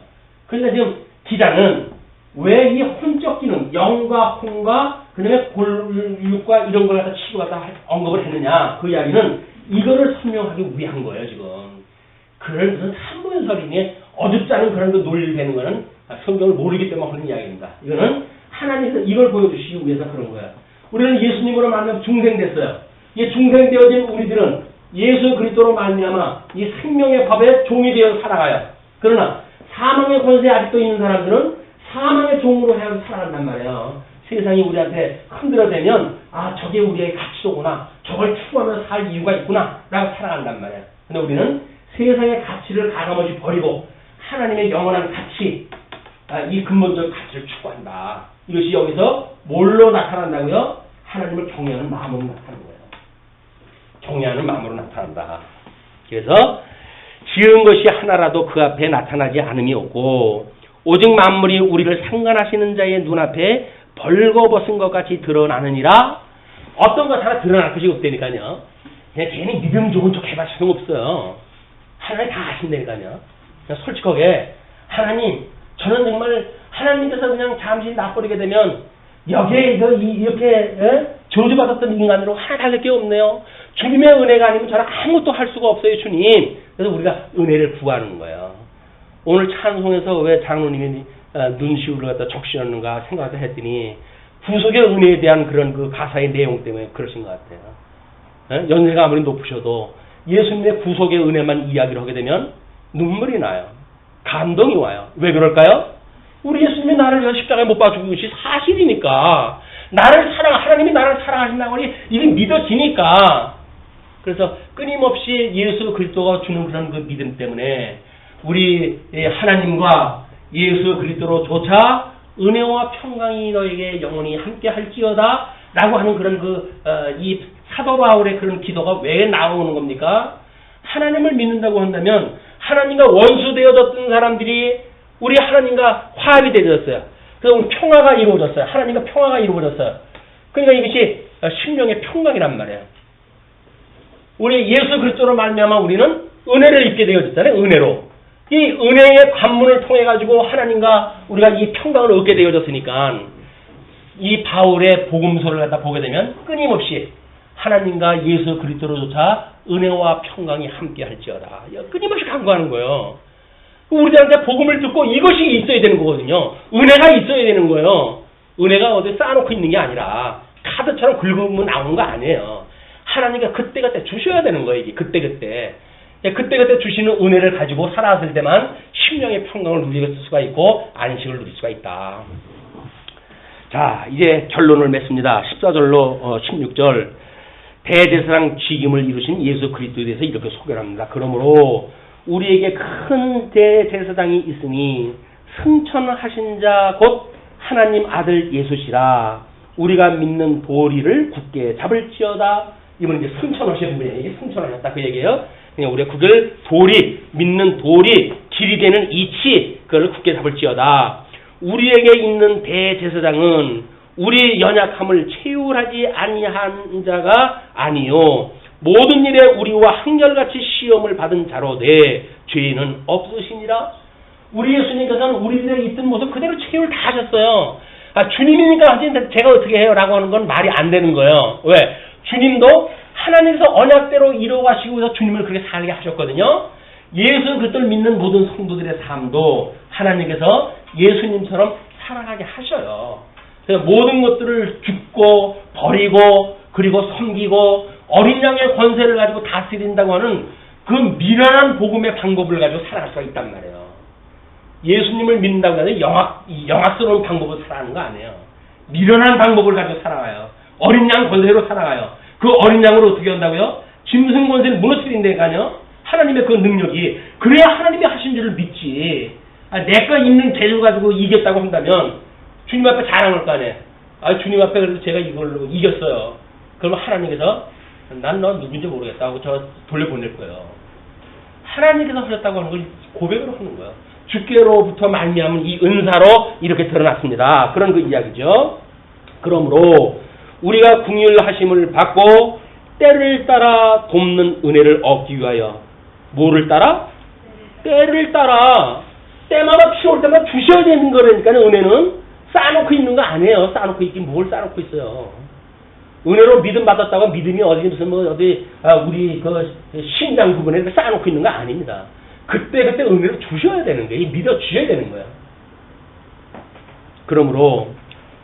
그런데 지금 기자는 왜 이 혼적 기능, 영과 혼과 그다음에 골육과 이런 걸 갖다 치고 갖다 언급을 했느냐, 그 이야기는 이거를 설명하기 위한 거예요. 지금 그런 무슨 삼분설이니 어둡지 않은 그런 그 논리를 되는 거는 성경을 모르기 때문에 하는 이야기입니다. 이거는 하나님께서 이걸 보여주시기 위해서 그런 거예요. 우리는 예수님으로 만나면 중생됐어요. 이 중생되어진 우리들은 예수 그리스도로 말미암아 이 생명의 법에 종이 되어 살아가요. 그러나 사망의 권세에 아직도 있는 사람들은 사망의 종으로 해서 살아간단 말이에요. 세상이 우리한테 흔들어대면 아, 저게 우리의 가치로구나, 저걸 추구하면서 살 이유가 있구나 라고 살아간단 말이에요. 근데 우리는 세상의 가치를 가감없이 버리고 하나님의 영원한 가치, 이 근본적 가치를 추구한다. 이것이 여기서 뭘로 나타난다고요? 하나님을 경외하는 마음으로 나타나는 거예요. 경외하는 마음으로 나타난다. 그래서 지은 것이 하나라도 그 앞에 나타나지 않음이 없고 오직 만물이 우리를 상관하시는 자의 눈앞에 벌거벗은 것 같이 드러나느니라. 어떤 것 하나 드러날 것이 없다니까요. 그냥 괜히 믿음 좋은 척 해봐 소용없어요. 하나님 다 아신다니까요. 그냥 솔직하게 하나님, 저는 정말 하나님께서 그냥 잠시 놔버리게 되면 여기에 이렇게 저주받았던 인간으로 하나 다를 게 없네요. 주님의 은혜가 아니면 저는 아무것도 할 수가 없어요, 주님. 그래서 우리가 은혜를 구하는 거예요. 오늘 찬송에서 왜 장로님이 눈시울을 갖다 적시하는가 생각을 했더니 구속의 은혜에 대한 그런 그 가사의 내용 때문에 그러신 것 같아요. 연세가 아무리 높으셔도 예수님의 구속의 은혜만 이야기를 하게 되면 눈물이 나요. 감동이 와요. 왜 그럴까요? 우리 예수님이 나를 위해서 십자가에 못 박아 죽은 것이 사실이니까, 하나님이 나를 사랑하신다고 하니 이게 믿어지니까. 그래서 끊임없이 예수 그리스도가 주는 그런 그 믿음 때문에 우리 하나님과 예수 그리스도로조차 은혜와 평강이 너에게 영원히 함께 할지어다 라고 하는 그런 이 사도 바울의 그런 기도가 왜 나오는 겁니까? 하나님을 믿는다고 한다면 하나님과 원수되어졌던 사람들이 우리 하나님과 화합이 되어졌어요. 그래서 평화가 이루어졌어요. 하나님과 평화가 이루어졌어요. 그러니까 이것이 심령의 평강이란 말이에요. 우리 예수 그리스도로 말미암아 우리는 은혜를 입게 되어졌잖아요. 은혜로. 이 은혜의 관문을 통해 가지고 하나님과 우리가 이 평강을 얻게 되어졌으니까 이 바울의 복음서를 갖다 보게 되면 끊임없이 하나님과 예수 그리스도로조차 은혜와 평강이 함께 할지어다. 끊임없이 간구하는 거예요. 우리들한테 복음을 듣고 이것이 있어야 되는 거거든요. 은혜가 있어야 되는 거예요. 은혜가 어디 쌓아놓고 있는 게 아니라 카드처럼 긁으면 나오는 거 아니에요. 하나님과 그때그때 주셔야 되는 거예요. 이게 그때그때. 그때그때 주시는 은혜를 가지고 살아왔을 때만 심령의 평강을 누릴 수가 있고 안식을 누릴 수가 있다. 자, 이제 결론을 맺습니다. 14절로 16절. 대제사장 직임을 이루신 예수 그리스도에 대해서 이렇게 소개를 합니다. 그러므로 우리에게 큰 대제사장이 있으니 승천하신 자 곧 하나님 아들 예수시라. 우리가 믿는 도리를 굳게 잡을지어다. 이번 이제 승천하신 분이에요. 이게 승천하셨다 그 얘기예요. 그냥 우리가 그걸 도리, 믿는 도리, 길이 되는 이치, 그걸 굳게 잡을지어다. 우리에게 있는 대제사장은 우리 연약함을 체휼하지 아니한 자가 아니요 모든 일에 우리와 한결같이 시험을 받은 자로되 죄는 없으시니라. 우리 예수님께서는 우리들의 있던 모습 그대로 체휼을 다 하셨어요. 주님이니까 하신 제가 어떻게 해요? 라고 하는 건 말이 안 되는 거예요. 왜? 주님도 하나님께서 언약대로 이루어가시고서 주님을 그렇게 살게 하셨거든요. 예수 그리스도를 믿는 모든 성도들의 삶도 하나님께서 예수님처럼 살아가게 하셔요. 그래서 모든 것들을 죽고 버리고 그리고 섬기고 어린 양의 권세를 가지고 다스린다고 하는 그 미련한 복음의 방법을 가지고 살아갈 수가 있단 말이에요. 예수님을 믿는다고 하는 영악스러운 방법을 살아가는 거 아니에요. 미련한 방법을 가지고 살아가요. 어린 양 권세로 살아가요. 그 어린 양으로 어떻게 한다고요? 짐승 권세를 무너뜨린다니까요. 하나님의 그 능력이. 그래야 하나님이 하신 줄을 믿지. 내가 있는 재주 가지고 이겼다고 한다면 주님 앞에 자랑할 거 아니에요. 주님 앞에 그래도 제가 이걸로 이겼어요. 그러면 하나님께서 난 너 누군지 모르겠다 하고 저 돌려보낼 거예요. 하나님께서 하셨다고 하는 걸 고백으로 하는 거예요. 주께로부터 말미암은 이 은사로 이렇게 드러났습니다. 그런 그 이야기죠. 그러므로 우리가 긍휼하심을 받고 때를 따라 돕는 은혜를 얻기 위하여 뭐를 따라? 때를 따라 때마다 필요할 때마다 주셔야 되는 거라니까요. 은혜는 쌓아놓고 있는 거 아니에요. 쌓아놓고 있긴 뭘 쌓아놓고 있어요. 은혜로 믿음 받았다고 믿음이 어디 무슨 우리 그 심장 부분에 쌓아놓고 있는 거 아닙니다. 그때 은혜를 주셔야 되는 거예요. 믿어 주셔야 되는 거예요. 그러므로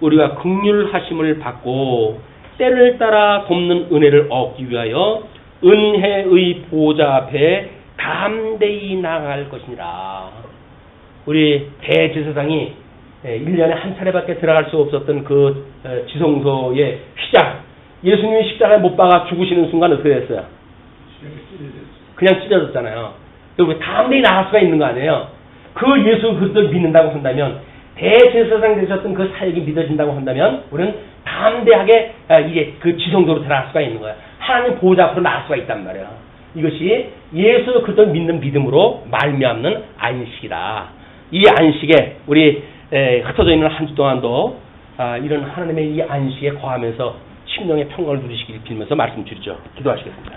우리가 긍휼하심을 받고 때를 따라 돕는 은혜를 얻기 위하여 은혜의 보좌 앞에 담대히 나아갈 것이니라. 우리 대제사장이 1년에 한 차례밖에 들어갈 수 없었던 그 지성소의 휘장, 예수님이 십자가에 못 박아 죽으시는 순간 어떻게 됐어요? 그냥 찢어졌잖아요. 그리고 담대히 나갈 수가 있는 거 아니에요? 그 예수 그리스도를 믿는다고 한다면, 대제사장 되셨던 그 사역이 믿어진다고 한다면 우리는 담대하게 이제 그 지성소로 들어갈 수가 있는 거예요. 하나님 보좌 앞으로 나갈 수가 있단 말이에요. 이것이 예수 그리스도를 믿는 믿음으로 말미암는 안식이다. 이 안식에 우리 흩어져 있는 한 주 동안도 이런 하나님의 이 안식에 거하면서 심령의 평강을 누리시길 빌면서 말씀드리죠. 기도하시겠습니다.